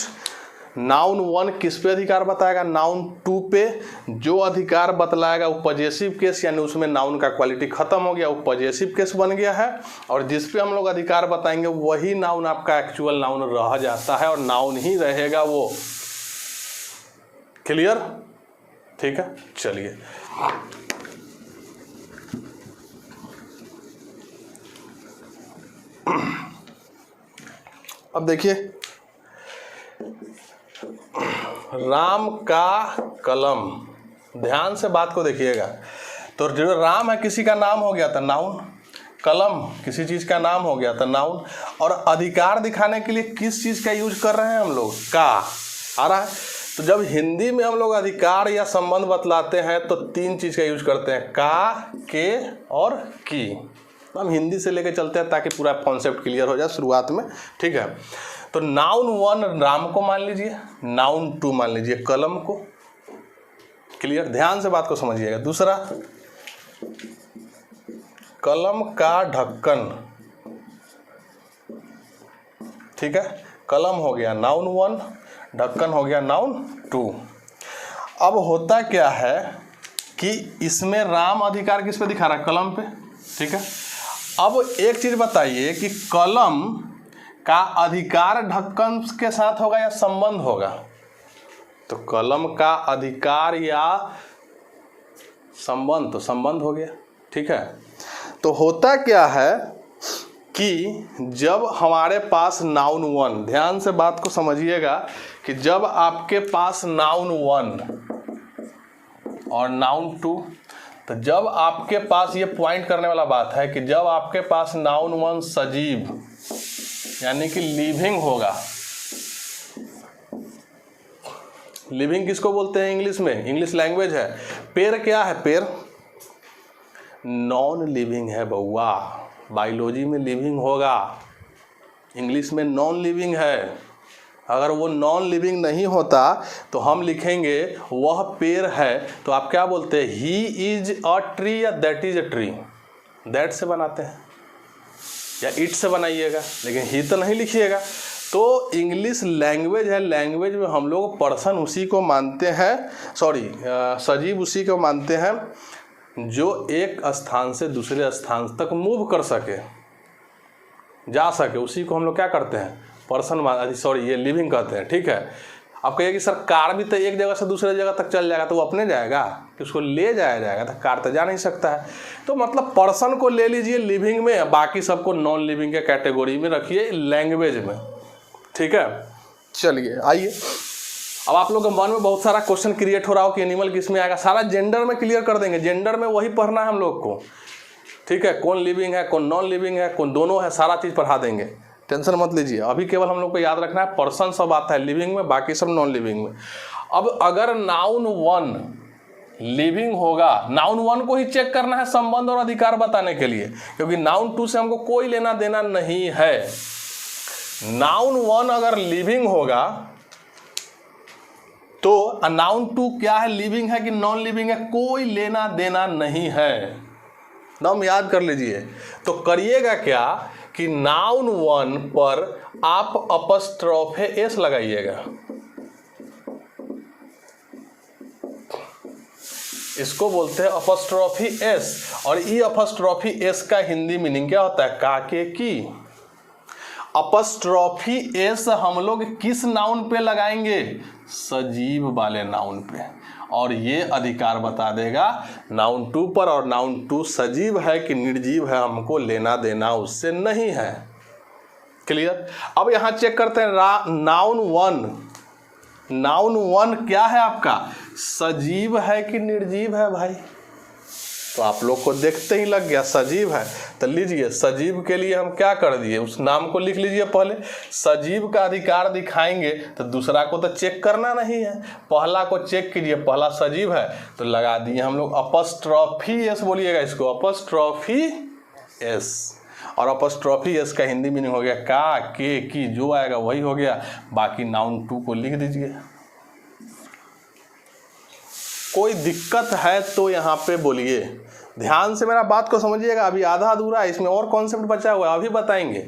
नाउन 1 किस पे अधिकार बताएगा? नाउन 2 पे। जो अधिकार बतलाएगा वो पजेसिव केस, यानी उसमें नाउन का क्वालिटी खत्म हो गया, वो पजेसिव केस बन गया है। और जिस पे हम लोग अधिकार बताएंगे वही नाउन आपका एक्चुअल नाउन रह जाता है, और नाउन ही रहेगा वो। क्लियर? ठीक है, चलिए अब देखिए, राम का कलम, ध्यान से बात को देखिएगा। तो जो राम है किसी का नाम हो गया था नाउन, कलम किसी चीज का नाम हो गया था नाउन। और अधिकार दिखाने के लिए किस चीज का यूज कर रहे हैं हम लोग? का। आ रहा है? तो जब हिंदी में हम लोग अधिकार या संबंध बतलाते हैं तो 3 चीज का यूज करते हैं, का, के और की। तो हम हिंदी से लेके चलते हैं ताकि पूरा कॉन्सेप्ट क्लियर हो जाए शुरुआत में। ठीक है, तो नाउन 1 राम को मान लीजिए, नाउन 2 मान लीजिए कलम को। क्लियर? ध्यान से बात को समझिएगा। दूसरा, कलम का ढक्कन। ठीक है, कलम हो गया नाउन 1, ढक्कन हो गया नाउन 2। अब होता क्या है कि इसमें राम अधिकार किस पे दिखा रहा है? कलम पे। ठीक है, अब एक चीज बताइए कि कलम का अधिकार ढक्कन के साथ होगा या संबंध होगा? तो कलम का अधिकार या संबंध, तो संबंध हो गया। ठीक है, तो होता क्या है कि जब हमारे पास नाउन 1, ध्यान से बात को समझिएगा कि जब आपके पास नाउन 1 और नाउन 2, तो जब आपके पास, ये पॉइंट करने वाला बात है कि जब आपके पास नाउन 1 सजीव यानी कि लिविंग होगा, लिविंग किसको बोलते हैं इंग्लिश में, इंग्लिश लैंग्वेज है। पेड़ क्या है, पेड़ नॉन लिविंग है बउआ। बायोलॉजी में लिविंग होगा, इंग्लिश में नॉन लिविंग है। अगर वो नॉन लिविंग नहीं होता तो हम लिखेंगे वह पेड़ है, तो आप क्या बोलते हैं, ही इज अ ट्री या that is a tree. That से बनाते हैं या इट से बनाइएगा, लेकिन ही तो नहीं लिखिएगा। तो इंग्लिश लैंग्वेज है, लैंग्वेज में हम लोग पर्सन उसी को मानते हैं, सजीव उसी को मानते हैं जो एक स्थान से दूसरे स्थान तक मूव कर सके, जा सके, उसी को हम लोग क्या करते हैं, पर्सन ये लिविंग कहते हैं। ठीक है। आप कहिए कि सर कार भी तो एक जगह से दूसरे जगह तक चल जाएगा, तो वो अपने जाएगा कि उसको ले जाया जाएगा, तो कार तो जा नहीं सकता है। तो मतलब पर्सन को ले लीजिए लिविंग में, बाकी सबको नॉन लिविंग के कैटेगरी में रखिए लैंग्वेज में। ठीक है, चलिए आइए। अब आप लोग के मन में बहुत सारा क्वेश्चन क्रिएट हो रहा हो कि एनिमल किस में आएगा, सारा जेंडर में क्लियर कर देंगे। जेंडर में वही पढ़ना है हम लोग को। ठीक है, कौन लिविंग है, कौन नॉन लिविंग है, कौन दोनों है, सारा चीज़ पढ़ा देंगे, टेंशन मत लीजिए। अभी केवल हम लोग को याद रखना है पर्सन सब आता है लिविंग में, बाकी सब नॉन लिविंग में। अब अगर नाउन वन लिविंग होगा, नाउन वन को ही चेक करना है संबंध और अधिकार बताने के लिए, क्योंकि नाउन टू से हमको कोई लेना देना नहीं है। नाउन वन अगर लिविंग होगा तो नाउन टू क्या है, लिविंग है कि नॉन लिविंग है, कोई लेना देना नहीं है। नाम याद कर लीजिए। तो करिएगा क्या कि नाउन वन पर आप अपस्ट्रोफे एस लगाइएगा, इसको बोलते हैं अपस्ट्रोफी एस। और ये अपस्ट्रोफी एस का हिंदी मीनिंग क्या होता है, काके की। अपस्ट्रोफी एस हम लोग किस नाउन पे लगाएंगे, सजीव वाले नाउन पे, और ये अधिकार बता देगा नाउन टू पर। और नाउन टू सजीव है कि निर्जीव है, हमको लेना देना उससे नहीं है। क्लियर। अब यहां चेक करते हैं नाउन वन। नाउन वन क्या है आपका, सजीव है कि निर्जीव है भाई। तो आप लोग को देखते ही लग गया सजीव है। तो लीजिए, सजीव के लिए हम क्या कर दिए, उस नाम को लिख लीजिए पहले। सजीव का अधिकार दिखाएंगे तो दूसरा को तो चेक करना नहीं है, पहला को चेक कीजिए, पहला सजीव है तो लगा दिए हम लोग अपस्ट्रॉफी एस, बोलिएगा इसको अपस्ट्रॉफी एस। और अपस्ट्रॉफी एस का हिंदी मीनिंग हो गया का, के, की, जो आएगा वही हो गया। बाकी नाउन टू को लिख दीजिए। कोई दिक्कत है तो यहाँ पे बोलिए, ध्यान से मेरा बात को समझिएगा। अभी आधा अधूरा है, इसमें और कॉन्सेप्ट बचा हुआ है, अभी बताएंगे।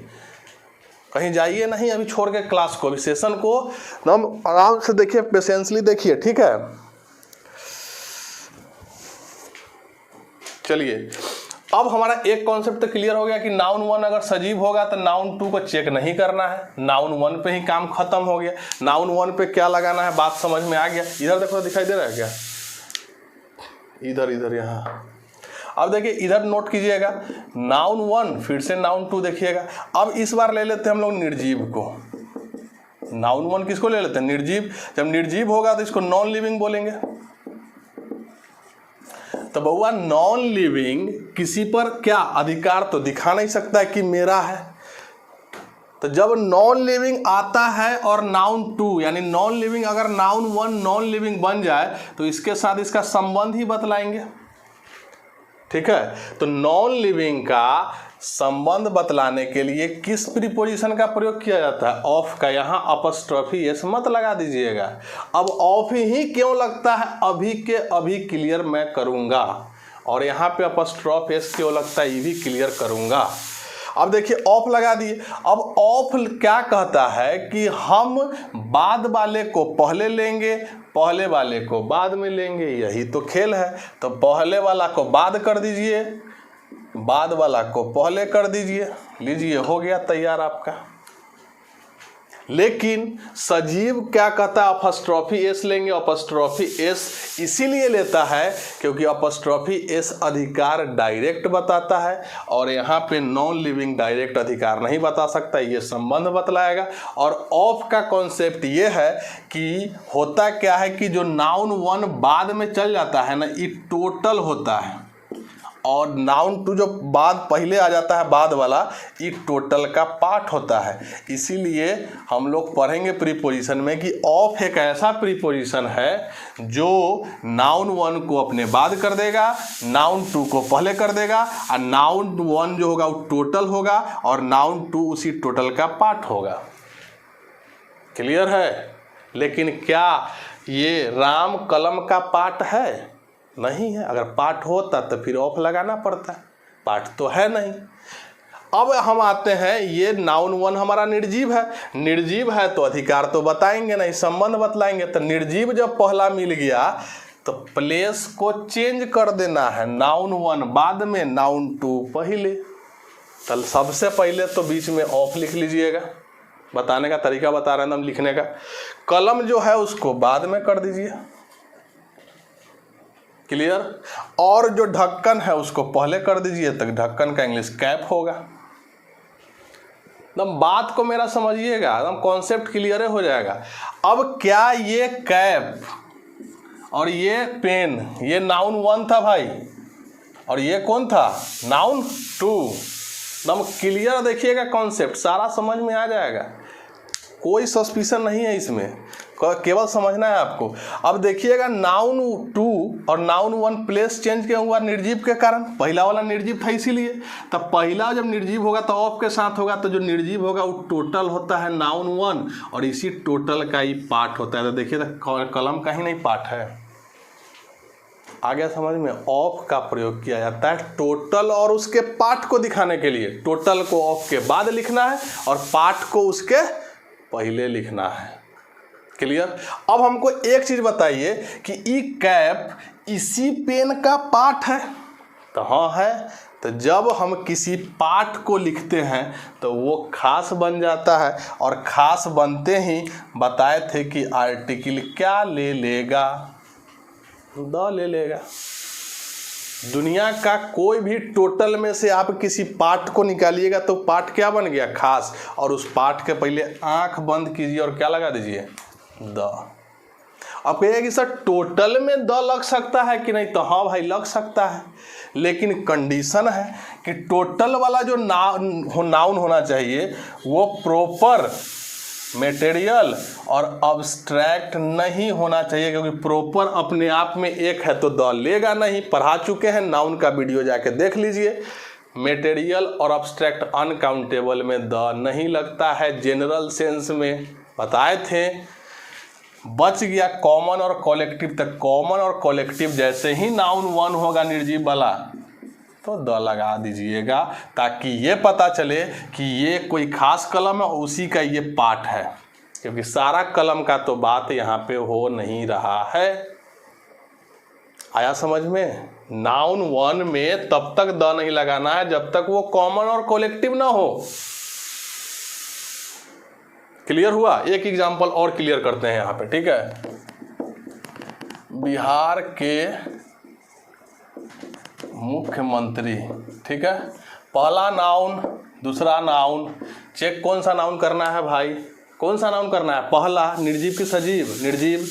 कहीं जाइए नहीं अभी छोड़ के क्लास को, अभी सेशन को एकदम आराम से देखिए, पेशेंसली देखिए। ठीक है, चलिए। अब हमारा एक कॉन्सेप्ट तो क्लियर हो गया कि नाउन वन अगर सजीव होगा तो नाउन टू को चेक नहीं करना है, नाउन वन पे ही काम खत्म हो गया। नाउन वन पे क्या लगाना है, बात समझ में आ गया। इधर देखो, दिखाई दे रहा है क्या, इधर यहाँ। अब देखिए इधर नोट कीजिएगा, नाउन वन फिर से नाउन टू देखिएगा। अब इस बार ले लेते हैं हम लोग निर्जीव को। नाउन वन किसको ले लेते हैं, निर्जीव। जब निर्जीव होगा तो इसको नॉन लिविंग बोलेंगे। तो बउआ नॉन लिविंग किसी पर क्या अधिकार तो दिखा नहीं सकता है कि मेरा है। तो जब नॉन लिविंग आता है और नाउन टू यानी नॉन लिविंग, अगर नाउन वन नॉन लिविंग बन जाए तो इसके साथ इसका संबंध ही बतलाएंगे। ठीक है, तो नॉन लिविंग का संबंध बतलाने के लिए किस प्रीपोजिशन का प्रयोग किया जाता है, ऑफ का। यहाँ अपस्ट्रॉफी एस मत लगा दीजिएगा। अब ऑफ ही क्यों लगता है, अभी के अभी क्लियर मैं करूंगा। और यहाँ पे अपस्ट्रॉफ एस क्यों लगता है, ये भी क्लियर करूंगा। अब देखिए ऑफ लगा दिए। अब ऑफ क्या कहता है कि हम बाद वाले को पहले लेंगे, पहले वाले को बाद में लेंगे, यही तो खेल है। तो पहले वाला को बाद कर दीजिए, बाद वाला को पहले कर दीजिए, लीजिए हो गया तैयार आपका। लेकिन सजीव क्या कहता है, अपस्ट्रॉफी एस लेंगे। अपस्ट्रॉफी एस इसीलिए लेता है क्योंकि अपस्ट्रॉफी एस अधिकार डायरेक्ट बताता है, और यहाँ पे नॉन लिविंग डायरेक्ट अधिकार नहीं बता सकता, ये संबंध बतलाएगा। और ऑफ का कॉन्सेप्ट ये है कि होता क्या है कि जो नाउन वन बाद में चल जाता है ना, ये टोटल होता है। और नाउन टू जो बाद पहले आ जाता है बाद वाला, ये टोटल का पार्ट होता है। इसीलिए हम लोग पढ़ेंगे प्रीपोजिशन में कि ऑफ एक ऐसा प्रीपोजिशन है जो नाउन वन को अपने बाद कर देगा, नाउन टू को पहले कर देगा, और नाउन वन जो होगा वो टोटल होगा और नाउन टू उसी टोटल का पार्ट होगा। क्लियर है? लेकिन क्या ये राम कलम का पार्ट है? नहीं है। अगर पार्ट होता तो फिर ऑफ लगाना पड़ता, पार्ट तो है नहीं। अब हम आते हैं, ये नाउन वन हमारा निर्जीव है। निर्जीव है तो अधिकार तो बताएंगे नहीं, संबंध बतलाएंगे। तो निर्जीव जब पहला मिल गया तो प्लेस को चेंज कर देना है, नाउन वन बाद में, नाउन टू पहले। तो सबसे पहले तो बीच में ऑफ लिख लीजिएगा, बताने का तरीका बता रहे हैं हम लिखने का। कलम जो है उसको बाद में कर दीजिए। क्लियर? और जो ढक्कन है उसको पहले कर दीजिए, तक ढक्कन का इंग्लिश कैप होगा। एकदम बात को मेरा समझिएगा, एकदम कॉन्सेप्ट क्लियर हो जाएगा। अब क्या ये कैप और ये पेन, ये नाउन वन था भाई, और ये कौन था? Noun two. एकदम क्लियर देखिएगा, कॉन्सेप्ट सारा समझ में आ जाएगा, कोई सस्पिशन नहीं है इसमें, केवल समझना है आपको। अब देखिएगा, नाउन टू और नाउन वन प्लेस चेंज क्यों हुआ? निर्जीव के कारण। पहला वाला निर्जीव था इसीलिए। तब पहला जब निर्जीव होगा तो ऑफ के साथ होगा, तो जो निर्जीव होगा वो टोटल होता है नाउन वन, और इसी टोटल का ही पार्ट होता है। तो देखिए, तो कलम का ही नहीं पार्ट है। आ गया समझ में? ऑफ का प्रयोग किया जाता है टोटल और उसके पार्ट को दिखाने के लिए। टोटल को ऑफ के बाद लिखना है और पार्ट को उसके पहले लिखना है। क्लियर? अब हमको एक चीज बताइए कि ई कैप इसी पेन का पार्ट है? तो हाँ है। तो जब हम किसी पार्ट को लिखते हैं तो वो खास बन जाता है, और खास बनते ही बताए थे कि आर्टिकल क्या ले लेगा? द ले लेगा। दुनिया का कोई भी टोटल में से आप किसी पार्ट को निकालिएगा तो पार्ट क्या बन गया? खास। और उस पार्ट के पहले आंख बंद कीजिए और क्या लगा दीजिए? द। अब कहिए कि सर टोटल में द लग सकता है कि नहीं? तो हाँ भाई लग सकता है, लेकिन कंडीशन है कि टोटल वाला जो नाउन होना चाहिए वो प्रॉपर मटेरियल और अब्स्ट्रैक्ट नहीं होना चाहिए, क्योंकि प्रॉपर अपने आप में एक है तो द लेगा नहीं। पढ़ा चुके हैं, नाउन का वीडियो जाके देख लीजिए। मटेरियल और अब्स्ट्रैक्ट अनकाउंटेबल में द नहीं लगता है, जेनरल सेंस में बताए थे। बच गया कॉमन और कलेक्टिव। तक कॉमन और कलेक्टिव जैसे ही नाउन वन होगा निर्जीव वाला तो द लगा दीजिएगा, ताकि ये पता चले कि ये कोई खास कलम है, उसी का ये पार्ट है, क्योंकि सारा कलम का तो बात यहाँ पे हो नहीं रहा है। आया समझ में? नाउन वन में तब तक द नहीं लगाना है जब तक वो कॉमन और कलेक्टिव ना हो। क्लियर हुआ? एक एग्जांपल और क्लियर करते हैं यहाँ पे, ठीक है। बिहार के मुख्यमंत्री, ठीक है। पहला नाउन, दूसरा नाउन, चेक कौन सा नाउन करना है भाई? कौन सा नाउन करना है? पहला निर्जीव की सजीव? निर्जीव।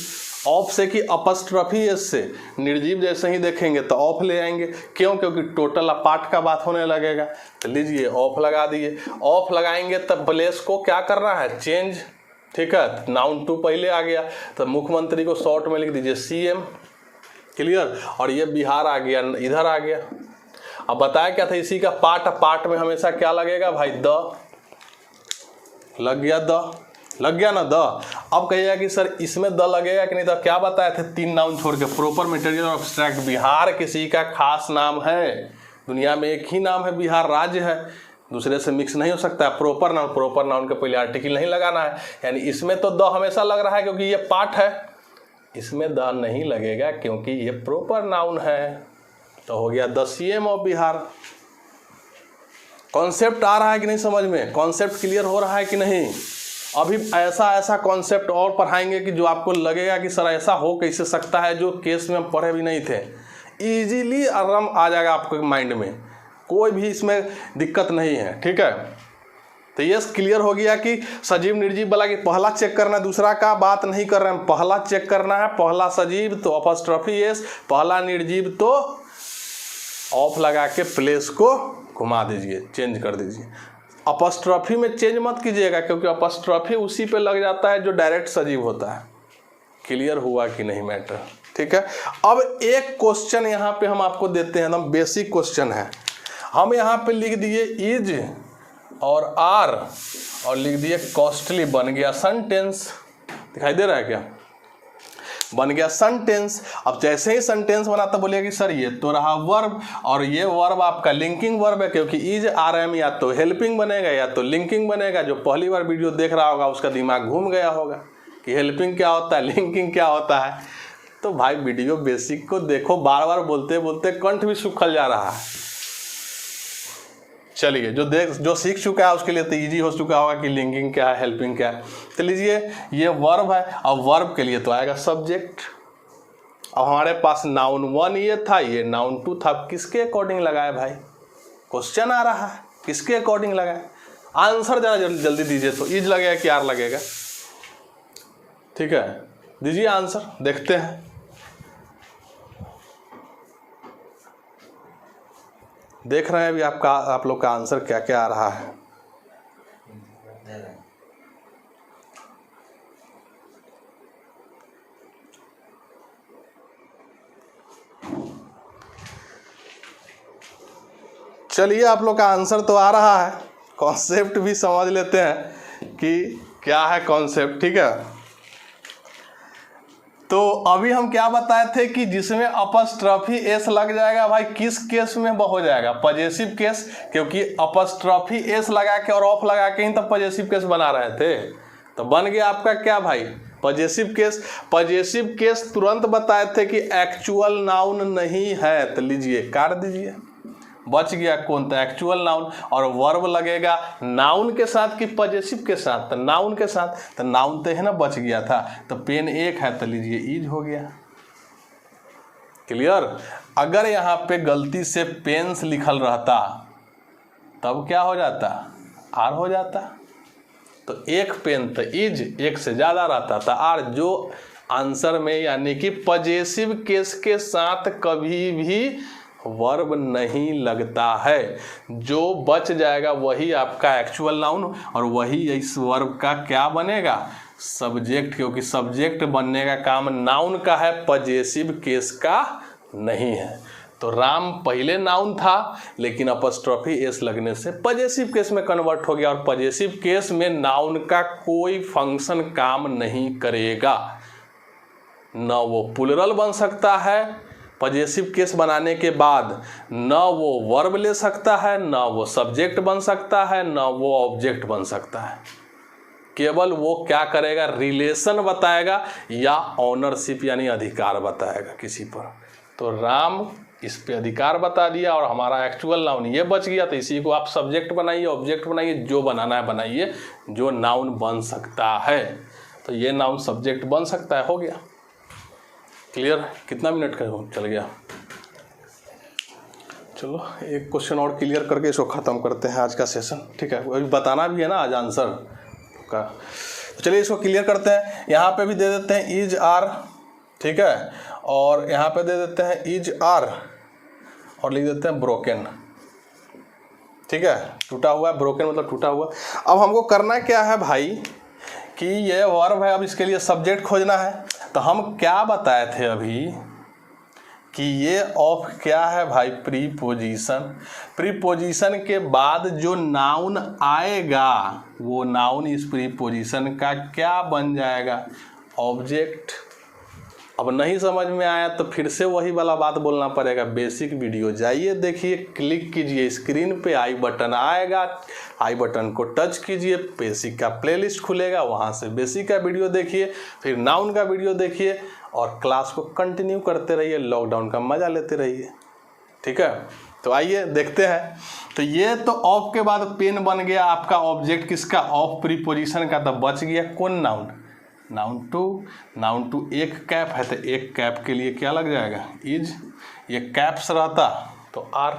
ऑफ से कि अपस्ट्रफी एस से? निर्जीव जैसे ही देखेंगे तो ऑफ ले आएंगे। क्यों? क्योंकि टोटल पार्ट का बात होने लगेगा। तो लीजिए ऑफ लगा दिए। ऑफ लगाएंगे तब प्लेस को क्या करना है? चेंज, ठीक है। नाउन टू पहले आ गया तो मुख्यमंत्री को शॉर्ट में लिख दीजिए सीएम। क्लियर? और ये बिहार आ गया, इधर आ गया। अब बताया क्या था? इसी का पार्ट में हमेशा क्या लगेगा भाई? द लग गया, द लग गया ना, द। अब कहिएगा कि सर इसमें द लगेगा कि नहीं? तो क्या बताए थे? तीन नाउन छोड़ के, प्रॉपर, मटेरियल और अब्स्ट्रैक्ट। बिहार किसी का खास नाम है, दुनिया में एक ही नाम है, बिहार राज्य है, दूसरे से मिक्स नहीं हो सकता है। प्रॉपर नाउन के पहले आर्टिकल नहीं लगाना है, यानी इसमें तो द हमेशा लग रहा है क्योंकि ये पार्ट है। इसमें द नहीं लगेगा क्योंकि ये प्रॉपर नाउन है। तो हो गया the CM of Bihar. Concept आ रहा है कि नहीं समझ में? कॉन्सेप्ट क्लियर हो रहा है कि नहीं? अभी ऐसा कॉन्सेप्ट और पढ़ाएंगे कि जो आपको लगेगा कि सर ऐसा हो कैसे सकता है, जो केस में हम पढ़े भी नहीं थे। इजीली आराम आ जाएगा आपके माइंड में, कोई भी इसमें दिक्कत नहीं है, ठीक है। तो ये क्लियर हो गया कि सजीव निर्जीव वाला कि पहला चेक करना, दूसरा का बात नहीं कर रहे हैं। पहला चेक करना है, पहला सजीव तो अपस्ट्रफी एस, पहला निर्जीव तो ऑफ लगा के प्लेस को घुमा दीजिए, चेंज कर दीजिए। अपस्ट्रॉफी में चेंज मत कीजिएगा, क्योंकि अपस्ट्रॉफी उसी पे लग जाता है जो डायरेक्ट सजीव होता है। क्लियर हुआ कि नहीं मैटर? ठीक है। अब एक क्वेश्चन यहाँ पे हम आपको देते हैं, एकदम बेसिक क्वेश्चन है। हम यहाँ पे लिख दिए इज और आर और लिख दिए कॉस्टली, बन गया सन टेंस। दिखाई दे रहा है क्या? बन गया सन टेंस। अब जैसे ही सन टेंस बना तो बोलिए कि सर ये तो रहा वर्ब, और ये वर्ब आपका लिंकिंग वर्ब है, क्योंकि इज आर एम या तो हेल्पिंग बनेगा या तो लिंकिंग बनेगा। जो पहली बार वीडियो देख रहा होगा उसका दिमाग घूम गया होगा कि हेल्पिंग क्या होता है, लिंकिंग क्या होता है। तो भाई वीडियो बेसिक को देखो, बार बार बोलते बोलते कंठ भी सूखल जा रहा है। चलिए, जो सीख चुका है उसके लिए तो इजी हो चुका होगा कि लिंकिंग क्या है, हेल्पिंग क्या है। तो लीजिए ये वर्ब है, अब वर्ब के लिए तो आएगा सब्जेक्ट। अब हमारे पास नाउन 1 ये था, ये नाउन 2 था। किसके अकॉर्डिंग लगाए भाई? क्वेश्चन आ रहा है, किसके अकॉर्डिंग लगाए? आंसर जरा जल्दी दीजिए। तो इज लगेगा कि आर लगेगा? ठीक है, दीजिए आंसर, देखते हैं। देख रहे हैं अभी आप लोग का आंसर क्या क्या आ रहा है। चलिए, आप लोग का आंसर तो आ रहा है। कॉन्सेप्ट भी समझ लेते हैं कि क्या है कॉन्सेप्ट। ठीक है, तो अभी हम क्या बताए थे कि जिसमें अपस्ट्रॉफी एस लग जाएगा भाई, किस केस में हो जाएगा? पजेसिव केस, क्योंकि अपस्ट्रॉफी एस लगा के और ऑफ लगा के ही तब पजेसिव केस बना रहे थे। तो बन गया आपका क्या भाई? Possessive case. पजेसिव केस तुरंत बताए थे कि एक्चुअल नाउन नहीं है, तो लीजिए काट दीजिए, बच गया कौन? तो एक्चुअल नाउन। और वर्ब लगेगा नाउन के साथ कि पजेसिव के साथ? तो नाउन के साथ। तो नाउन तो है ना, बच गया था। तो पेन एक है, तो लीजिए इज हो गया। क्लियर? अगर यहाँ पे गलती से पेन्स लिखल रहता तब क्या हो जाता? आर हो जाता। तो एक पेन तो इज, एक से ज़्यादा रहता था आर। जो आंसर में यानी कि पजेसिव केस के साथ कभी भी वर्ब नहीं लगता है, जो बच जाएगा वही आपका एक्चुअल नाउन, और वही इस वर्ब का क्या बनेगा? सब्जेक्ट। क्योंकि सब्जेक्ट बनने का काम नाउन का है, पजेसिव केस का नहीं है। तो राम पहले नाउन था, लेकिन अपस्ट्रॉफी एस लगने से पजेसिव केस में कन्वर्ट हो गया, और पजेसिव केस में नाउन का कोई फंक्शन काम नहीं करेगा। न वो प्लुरल बन सकता है पजेसिव केस बनाने के बाद, न वो वर्ब ले सकता है, न वो सब्जेक्ट बन सकता है, न वो ऑब्जेक्ट बन सकता है। केवल वो क्या करेगा? रिलेशन बताएगा या ऑनरशिप यानी अधिकार बताएगा किसी पर। तो राम इस पे अधिकार बता दिया और हमारा एक्चुअल नाउन ये बच गया। तो इसी को आप सब्जेक्ट बनाइए, ऑब्जेक्ट बनाइए, जो बनाना है बनाइए, जो नाउन बन सकता है। तो ये नाउन सब्जेक्ट बन सकता है, हो गया। क्लियर? कितना मिनट का चल गया? चलो एक क्वेश्चन और क्लियर करके इसको ख़त्म करते हैं आज का सेशन। ठीक है, अभी बताना भी है ना आज आंसर का। तो चलिए इसको क्लियर करते हैं। यहाँ पे भी दे देते हैं इज आर, ठीक है, और यहाँ पे दे देते हैं इज आर और लिख देते हैं ब्रोकन। ठीक है, टूटा हुआ है, ब्रोकन मतलब टूटा हुआ। अब हमको करना क्या है भाई कि ये वर्ब है, अब इसके लिए सब्जेक्ट खोजना है। तो हम क्या बताए थे अभी कि ये ऑफ क्या है भाई? प्रीपोजिशन। प्रीपोजिशन के बाद जो नाउन आएगा वो नाउन इस प्रीपोजिशन का क्या बन जाएगा? ऑब्जेक्ट। अब नहीं समझ में आया तो फिर से वही वाला बात बोलना पड़ेगा। बेसिक वीडियो जाइए, देखिए, क्लिक कीजिए, स्क्रीन पे आई बटन आएगा, आई बटन को टच कीजिए, बेसिक का प्लेलिस्ट खुलेगा, वहाँ से बेसिक का वीडियो देखिए, फिर नाउन का वीडियो देखिए और क्लास को कंटिन्यू करते रहिए, लॉकडाउन का मज़ा लेते रहिए। ठीक है, तो आइए देखते हैं। तो ये तो ऑफ के बाद पेन बन गया आपका ऑब्जेक्ट किसका? ऑफ प्रीपोजिशन का। तो बच गया कौन noun? Noun two. Noun two एक कैप है तो एक कैप के लिए क्या लग जाएगा? इज। ये कैप्स रहता तो आर।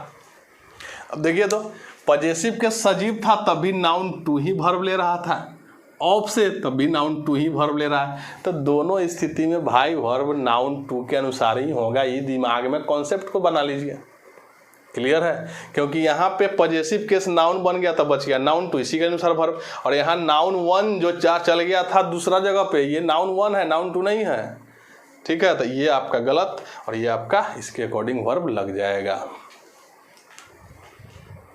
अब देखिए तो पजेसिव के सजीव था तब भी नाउन टू ही वर्ब ले रहा था, ऑफ से तब भी नाउन टू ही वर्ब ले रहा है। तो दोनों स्थिति में भाई वर्ब नाउन टू के अनुसार ही होगा। ये दिमाग में कॉन्सेप्ट को बना लीजिए। क्लियर है, क्योंकि यहाँ पे पॉजेसिव केस नाउन बन गया तो बच गया नाउन टू, इसी के अनुसार वर्ब। और यहाँ नाउन वन जो चल गया था दूसरा जगह पे, ये नाउन वन है, नाउन टू नहीं है, ठीक है। तो ये आपका गलत और ये आपका इसके अकॉर्डिंग वर्ब लग जाएगा।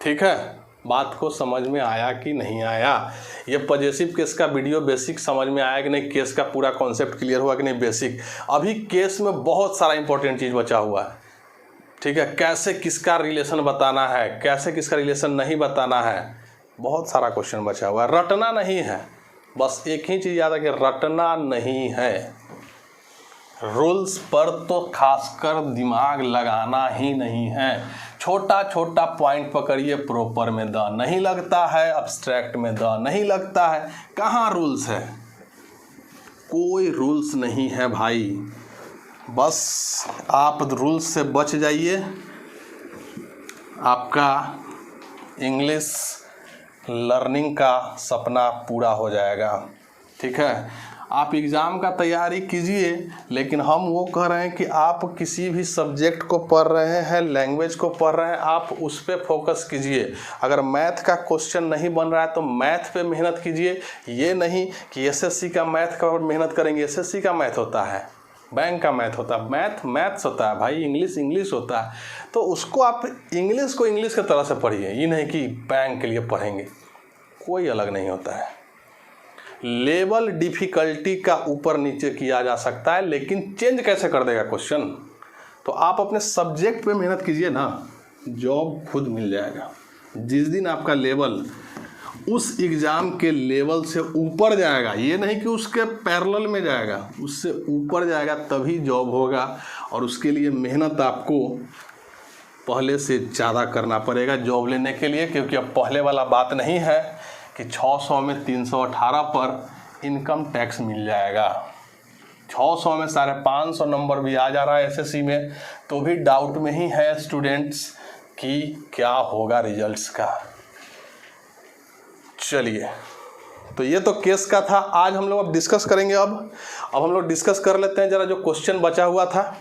ठीक है, बात को समझ में आया कि नहीं आया? ये पॉजेसिव केस का वीडियो बेसिक समझ में आया कि नहीं? केस का पूरा कॉन्सेप्ट क्लियर हुआ कि नहीं? बेसिक। अभी केस में बहुत सारा इंपॉर्टेंट चीज़ बचा हुआ है, ठीक है। कैसे किसका रिलेशन बताना है, कैसे किसका रिलेशन नहीं बताना है, बहुत सारा क्वेश्चन बचा हुआ है। रटना नहीं है, बस एक ही चीज़ याद है कि रटना नहीं है। रूल्स पर तो खासकर दिमाग लगाना ही नहीं है। छोटा छोटा पॉइंट पकड़िए, प्रॉपर में द नहीं लगता है, अब्स्ट्रैक्ट में द नहीं लगता है। कहाँ रूल्स है? कोई रूल्स नहीं है भाई। बस आप रूल्स से बच जाइए, आपका इंग्लिश लर्निंग का सपना पूरा हो जाएगा। ठीक है, आप एग्ज़ाम का तैयारी कीजिए, लेकिन हम वो कह रहे हैं कि आप किसी भी सब्जेक्ट को पढ़ रहे हैं, लैंग्वेज को पढ़ रहे हैं, आप उस पर फोकस कीजिए। अगर मैथ का क्वेश्चन नहीं बन रहा है तो मैथ पे मेहनत कीजिए। ये नहीं कि एसएससी का मैथ का मेहनत करेंगे। एसएससी का मैथ होता है, बैंक का मैथ होता है, मैथ्स होता है भाई, इंग्लिश होता है। तो उसको आप इंग्लिश को इंग्लिश की तरह से पढ़िए, ये नहीं कि बैंक के लिए पढ़ेंगे। कोई अलग नहीं होता है। लेवल डिफ़िकल्टी का ऊपर नीचे किया जा सकता है, लेकिन चेंज कैसे कर देगा क्वेश्चन? तो आप अपने सब्जेक्ट पे मेहनत कीजिए ना, जॉब खुद मिल जाएगा। जिस दिन आपका लेवल उस एग्ज़ाम के लेवल से ऊपर जाएगा, ये नहीं कि उसके पैरेलल में जाएगा, उससे ऊपर जाएगा, तभी जॉब होगा। और उसके लिए मेहनत आपको पहले से ज़्यादा करना पड़ेगा जॉब लेने के लिए, क्योंकि अब पहले वाला बात नहीं है कि 600 में 318 पर इनकम टैक्स मिल जाएगा। 600 में 550 नंबर भी आ जा रहा है एसएससी में, तो भी डाउट में ही है स्टूडेंट्स कि क्या होगा रिजल्ट्स का। चलिए, तो ये तो केस का था। आज हम लोग अब डिस्कस करेंगे। अब हम लोग डिस्कस कर लेते हैं जरा जो क्वेश्चन बचा हुआ था।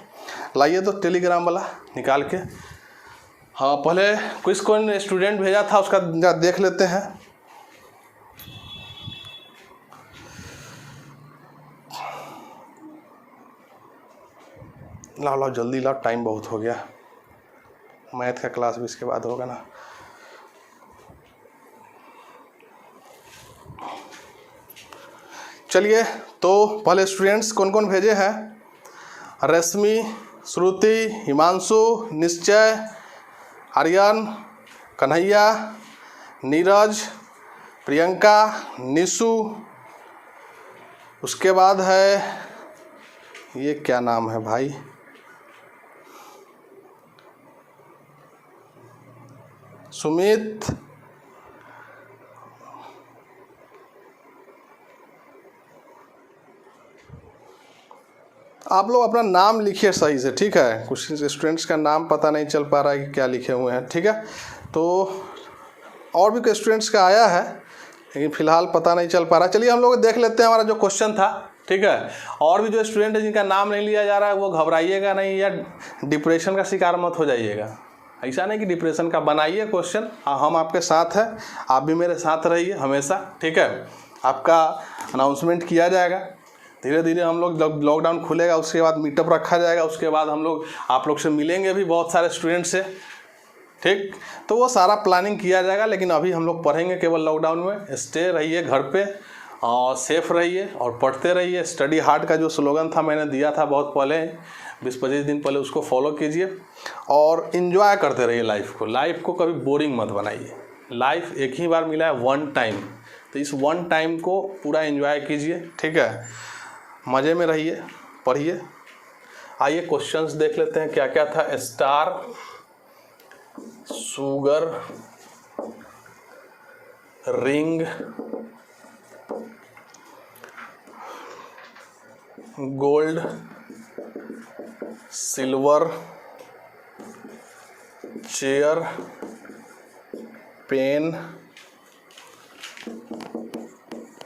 लाइए तो टेलीग्राम वाला निकाल के। हाँ, पहले क्विज कौन स्टूडेंट भेजा था उसका जरा देख लेते हैं। लाओ जल्दी लाओ, टाइम बहुत हो गया। मैथ का क्लास भी इसके बाद होगा ना। चलिए, तो पहले स्टूडेंट्स कौन कौन भेजे हैं? रश्मि, श्रुति, हिमांशु, निश्चय, आर्यन, कन्हैया, नीरज, प्रियंका, निशु। उसके बाद है, ये क्या नाम है भाई, सुमित, आप लोग अपना नाम लिखिए सही से, ठीक है। कुछ स्टूडेंट्स का नाम पता नहीं चल पा रहा है कि क्या लिखे हुए हैं, ठीक है। तो और भी कोई स्टूडेंट्स का आया है, लेकिन फ़िलहाल पता नहीं चल पा रहा। चलिए हम लोग देख लेते हैं हमारा जो क्वेश्चन था, ठीक है। और भी जो स्टूडेंट है जिनका नाम नहीं लिया जा रहा है, वो घबराइएगा नहीं या डिप्रेशन का शिकार मत हो जाइएगा। ऐसा नहीं कि डिप्रेशन का, बनाइए क्वेश्चन, हम आपके साथ हैं, आप भी मेरे साथ रहिए हमेशा, ठीक है। आपका अनाउंसमेंट किया जाएगा धीरे धीरे। हम लोग जब लॉकडाउन खुलेगा उसके बाद मीटअप रखा जाएगा, उसके बाद हम लोग आप लोग से मिलेंगे भी, बहुत सारे स्टूडेंट से, ठीक। तो वो सारा प्लानिंग किया जाएगा, लेकिन अभी हम लोग पढ़ेंगे केवल लॉकडाउन में। स्टे रहिए घर पे और सेफ रहिए और पढ़ते रहिए। स्टडी हार्ड का जो स्लोगन था मैंने दिया था बहुत पहले, 20-25 दिन पहले, उसको फॉलो कीजिए और इन्जॉय करते रहिए लाइफ को कभी बोरिंग मत बनाइए। लाइफ एक ही बार मिला है, वन टाइम, तो इस वन टाइम को पूरा एंजॉय कीजिए, ठीक है। मज़े में रहिए, पढ़िए। आइए क्वेश्चंस देख लेते हैं क्या क्या था। Star, sugar, ring, gold, silver, chair, pen,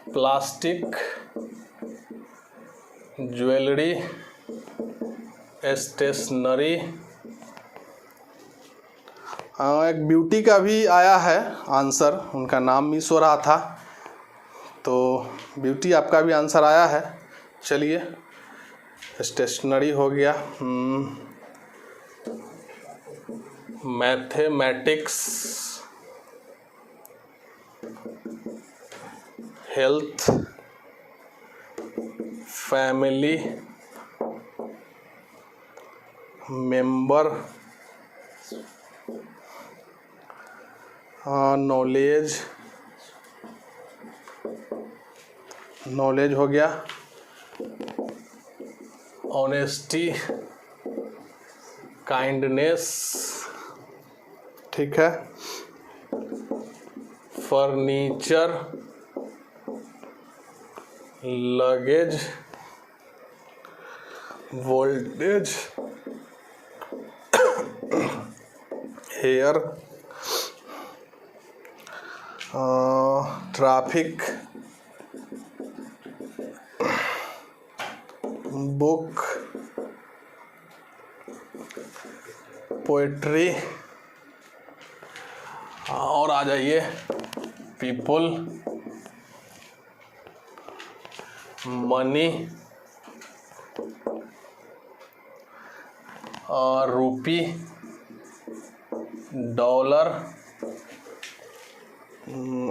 plastic, jewellery, stationery, एक ब्यूटी का भी आया है आंसर, उनका नाम मिस हो रहा था, तो ब्यूटी आपका भी आंसर आया है। चलिए, स्टेशनरी हो गया, mathematics, health, family, member, knowledge हो गया, ऑनेस्टी, काइंडनेस, ठीक है, furniture, luggage, voltage, hair, traffic, book, poetry, और आ जाइए पीपल, मनी, और रूपी, डॉलर,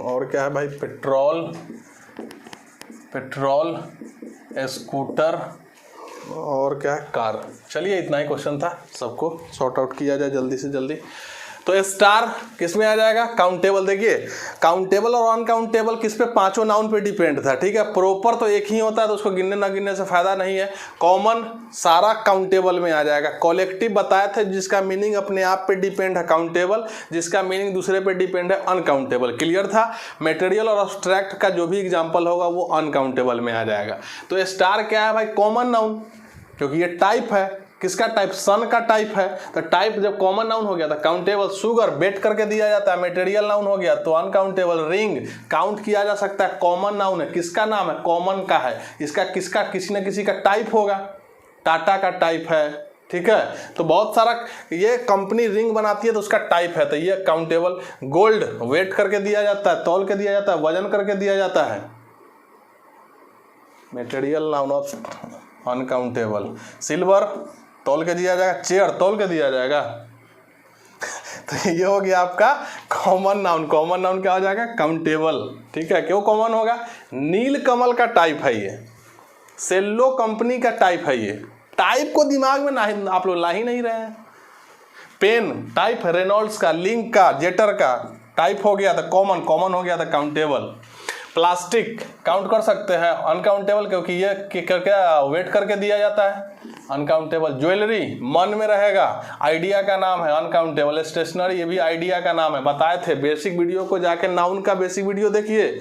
और क्या है भाई, पेट्रोल, स्कूटर, और क्या है, कार। चलिए, इतना ही क्वेश्चन था, सबको सॉर्ट आउट किया जाए जल्दी से जल्दी। तो स्टार किस में आ जाएगा, काउंटेबल। देखिए, काउंटेबल और अनकाउंटेबल किस पे, पांचों नाउन पे डिपेंड था, ठीक है। प्रॉपर तो एक ही होता है, तो उसको गिनने ना गिनने से फायदा नहीं है। कॉमन सारा काउंटेबल में आ जाएगा। कॉलेक्टिव बताए थे, जिसका मीनिंग अपने आप पे डिपेंड है काउंटेबल, जिसका मीनिंग दूसरे पे डिपेंड है अनकाउंटेबल। क्लियर था। मटेरियल और अब्स्ट्रैक्ट का जो भी एग्जाम्पल होगा वो अनकाउंटेबल में आ जाएगा। तो स्टार क्या है भाई, कॉमन नाउन, क्योंकि ये टाइप है। किसका टाइप, सन का टाइप है। तो टाइप जब कॉमन नाउन हो गया तो काउंटेबल। शुगर बेट करके दिया जाता है, मटेरियल नाउन हो गया तो अनकाउंटेबल। रिंग काउंट किया जा सकता है, कॉमन नाउन है। किसका नाम है, कॉमन का है। इसका किसका, किसी न किसी का टाइप होगा। टाटा का टाइप है, ठीक है। तो बहुत सारा, ये कंपनी रिंग बनाती है तो उसका टाइप है, तो ये काउंटेबल। गोल्ड वेट करके दिया जाता है, तौल के दिया जाता है, वजन करके दिया जाता है, material noun of uncountable. Silver तौल के दिया जाएगा, चेयर तौल के दिया जाएगा। तो ये हो गया आपका कॉमन नाउन। कॉमन नाउन क्या हो जाएगा, काउंटेबल, ठीक है। क्यों कॉमन होगा, नीलकमल का टाइप है ये, सेल्लो कंपनी का टाइप है ये। टाइप को दिमाग में नहीं, आप लोग ला ही नहीं रहे हैं। पेन टाइप है रेनॉल्ड्स का, लिंक का, जेटर का टाइप हो गया था कॉमन, कॉमन हो गया था काउंटेबल। प्लास्टिक काउंट कर सकते हैं, अनकाउंटेबल, क्योंकि ये क्या वेट करके दिया जाता है, अनकाउंटेबल। ज्वेलरी मन में रहेगा, आइडिया का नाम है, अनकाउंटेबल। स्टेशनरी ये भी आइडिया का नाम है, बताए थे। बेसिक वीडियो को जाके नाउन का बेसिक वीडियो देखिए,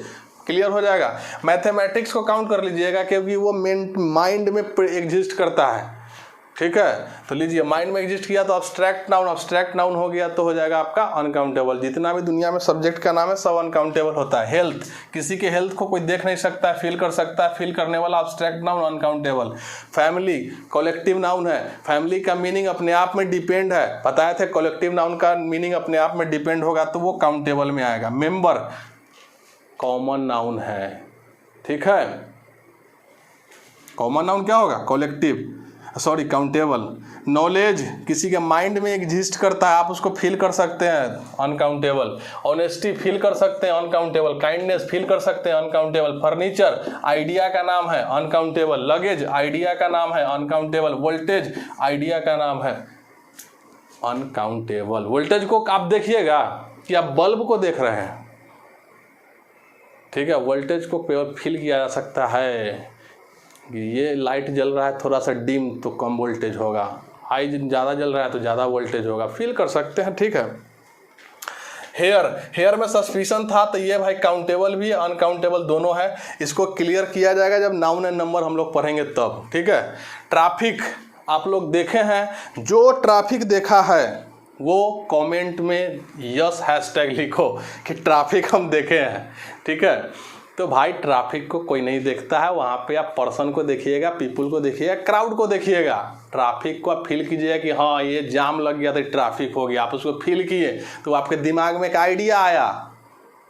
क्लियर हो जाएगा। मैथमेटिक्स को काउंट कर लीजिएगा, क्योंकि वो माइंड में एग्जिस्ट करता है, ठीक है। तो लीजिए, माइंड में एग्जिस्ट किया तो अब्स्ट्रैक्ट नाउन, अब्स्ट्रैक्ट नाउन हो गया तो हो जाएगा आपका अनकाउंटेबल। जितना भी दुनिया में सब्जेक्ट का नाम है सब अनकाउंटेबल होता है। हेल्थ, किसी के हेल्थ को कोई देख नहीं सकता है, फील कर सकता है, फील करने वाला abstract noun uncountable. Family collective noun है, फैमिली का मीनिंग अपने आप में डिपेंड है, बताए थे। कलेक्टिव नाउन का मीनिंग अपने आप में डिपेंड होगा तो वो काउंटेबल में आएगा। मेंबर कॉमन नाउन है, ठीक है। कॉमन नाउन क्या होगा, कलेक्टिव, सॉरी काउंटेबल। नॉलेज किसी के माइंड में एग्जिस्ट करता है, आप उसको फील कर सकते हैं, अनकाउंटेबल। ऑनेस्टी फील कर सकते हैं, अनकाउंटेबल। काइंडनेस फील कर सकते हैं, अनकाउंटेबल। फर्नीचर आइडिया का नाम है, अनकाउंटेबल। लगेज आइडिया का नाम है, अनकाउंटेबल। वोल्टेज आइडिया का नाम है, अनकाउंटेबल। वोल्टेज को आप देखिएगा कि आप बल्ब को देख रहे हैं, ठीक है। वोल्टेज को केवल फील किया जा सकता है, ये लाइट जल रहा है थोड़ा सा डिम तो कम वोल्टेज होगा, हाई ज़्यादा जल रहा है तो ज़्यादा वोल्टेज होगा, फील कर सकते हैं, ठीक है। हेयर में सस्पिशन था तो ये भाई काउंटेबल भी अनकाउंटेबल दोनों है। इसको क्लियर किया जाएगा जब नाउन एंड नंबर हम लोग पढ़ेंगे तब, ठीक है। ट्रैफिक आप लोग देखे हैं, जो ट्रैफिक देखा है वो कमेंट में यस हैशटैग लिखो कि ट्रैफिक हम देखे हैं, ठीक है। तो भाई ट्रैफिक को कोई नहीं देखता है, वहाँ पे आप पर्सन को देखिएगा, पीपल को देखिएगा, क्राउड को देखिएगा। ट्रैफिक को आप फील कीजिएगा कि हाँ ये जाम लग गया तो ट्रैफिक हो गया, आप उसको फील किए तो आपके दिमाग में एक आइडिया आया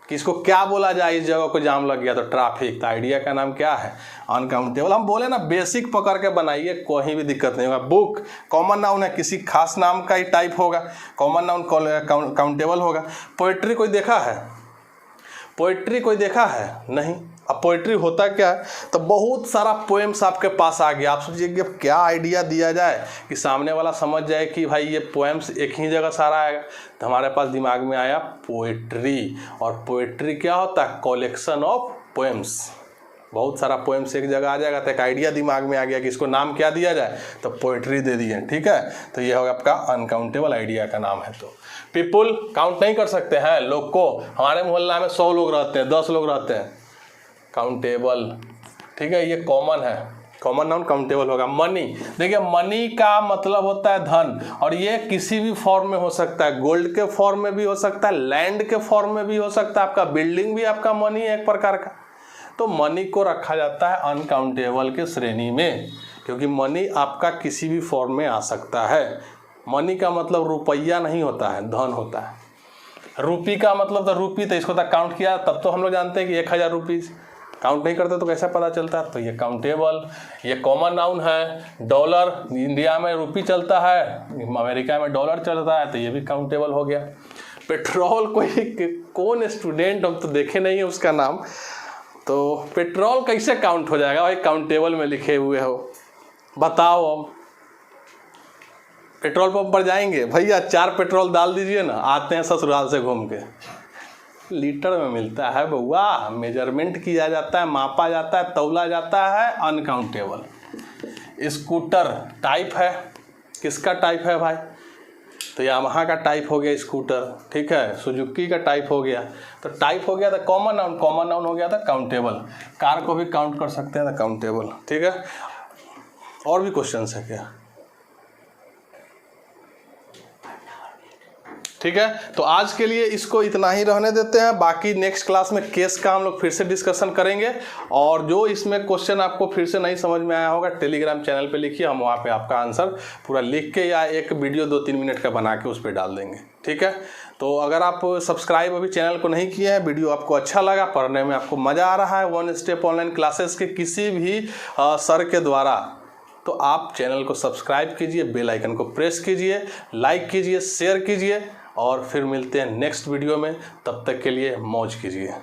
कि इसको क्या बोला जाए, इस जगह को जाम लग गया तो ट्रैफिक। तो आइडिया का नाम क्या है? अनकाउंटेबल। हम बोले ना बेसिक पकड़ के बनाइए, कोई भी दिक्कत नहीं होगा। बुक कॉमन नाउन है, किसी खास नाम का ही टाइप होगा, कॉमन नाउन काउंटेबल होगा। पोइट्री कोई देखा है? पोइट्री कोई देखा है? नहीं। अब पोइट्री होता क्या है? तो बहुत सारा पोएम्स आपके पास आ गया, आप सोचिए कि अब क्या आइडिया दिया जाए कि सामने वाला समझ जाए कि भाई ये पोएम्स एक ही जगह सारा आएगा। तो हमारे पास दिमाग में आया पोइट्री। और पोइट्री क्या होता है? Collection of poems. बहुत सारा पोएम्स एक जगह आ जाएगा तो एक आइडिया दिमाग में आ गया कि इसको नाम क्या दिया जाए, तो पोइट्री दे दिए। ठीक है, तो ये होगा आपका अनकाउंटेबल, आइडिया का नाम है। तो पीपुल काउंट नहीं कर सकते हैं लोग को। हमारे मोहल्ला में 100 लोग रहते हैं, 10 लोग रहते हैं, काउंटेबल। ठीक है, ये कॉमन है, कॉमन नाउन काउंटेबल होगा। मनी, देखिए मनी का मतलब होता है धन, और ये किसी भी फॉर्म में हो सकता है, गोल्ड के फॉर्म में भी हो सकता है, लैंड के फॉर्म में भी हो सकता है, आपका बिल्डिंग भी आपका मनी है एक प्रकार का। तो मनी को रखा जाता है अनकाउंटेबल के श्रेणी में, क्योंकि मनी आपका किसी भी फॉर्म में आ सकता है। मनी का मतलब रुपया नहीं होता है, धन होता है। रूपी का मतलब तो रूपी, तो इसको तक काउंट किया तब तो हम लोग जानते हैं कि 1000 रुपीज़। काउंट नहीं करते तो कैसा पता चलता है? तो ये काउंटेबल, ये कॉमन नाउन है। डॉलर, इंडिया में रुपी चलता है, अमेरिका में डॉलर चलता है, तो ये भी काउंटेबल हो गया। पेट्रोल, कोई कौन स्टूडेंट, हम तो देखे नहीं है उसका नाम, तो पेट्रोल कैसे काउंट हो जाएगा भाई? काउंटेबल में लिखे हुए हो, बताओ। हम पेट्रोल पंप पर जाएंगे, भैया 4 पेट्रोल डाल दीजिए ना, आते हैं ससुराल से घूम के, लीटर में मिलता है बउआ। मेजरमेंट किया जाता है, मापा जाता है, तौला जाता है, अनकाउंटेबल। स्कूटर टाइप है, किसका टाइप है भाई? तो यामाहा का टाइप हो गया स्कूटर। ठीक है, सुजुकी का टाइप हो गया। तो टाइप हो गया था कॉमन नाउन, कॉमन नाउन हो गया था काउंटेबल। कार को भी काउंट कर सकते हैं, तो काउंटेबल। ठीक है, और भी क्वेश्चन है क्या? ठीक है, तो आज के लिए इसको इतना ही रहने देते हैं। बाकी नेक्स्ट क्लास में केस का हम लोग फिर से डिस्कशन करेंगे, और जो इसमें क्वेश्चन आपको फिर से नहीं समझ में आया होगा, टेलीग्राम चैनल पे लिखिए, हम वहाँ पे आपका आंसर पूरा लिख के या एक वीडियो 2-3 मिनट का बना के उस पर डाल देंगे। ठीक है, तो अगर आप सब्सक्राइब अभी चैनल को नहीं किए हैं, वीडियो आपको अच्छा लगा, पढ़ने में आपको मज़ा आ रहा है वन स्टेप ऑनलाइन क्लासेस के किसी भी सर के द्वारा, तो आप चैनल को सब्सक्राइब कीजिए, बेल आइकन को प्रेस कीजिए, लाइक कीजिए, शेयर कीजिए, और फिर मिलते हैं नेक्स्ट वीडियो में। तब तक के लिए मौज कीजिए।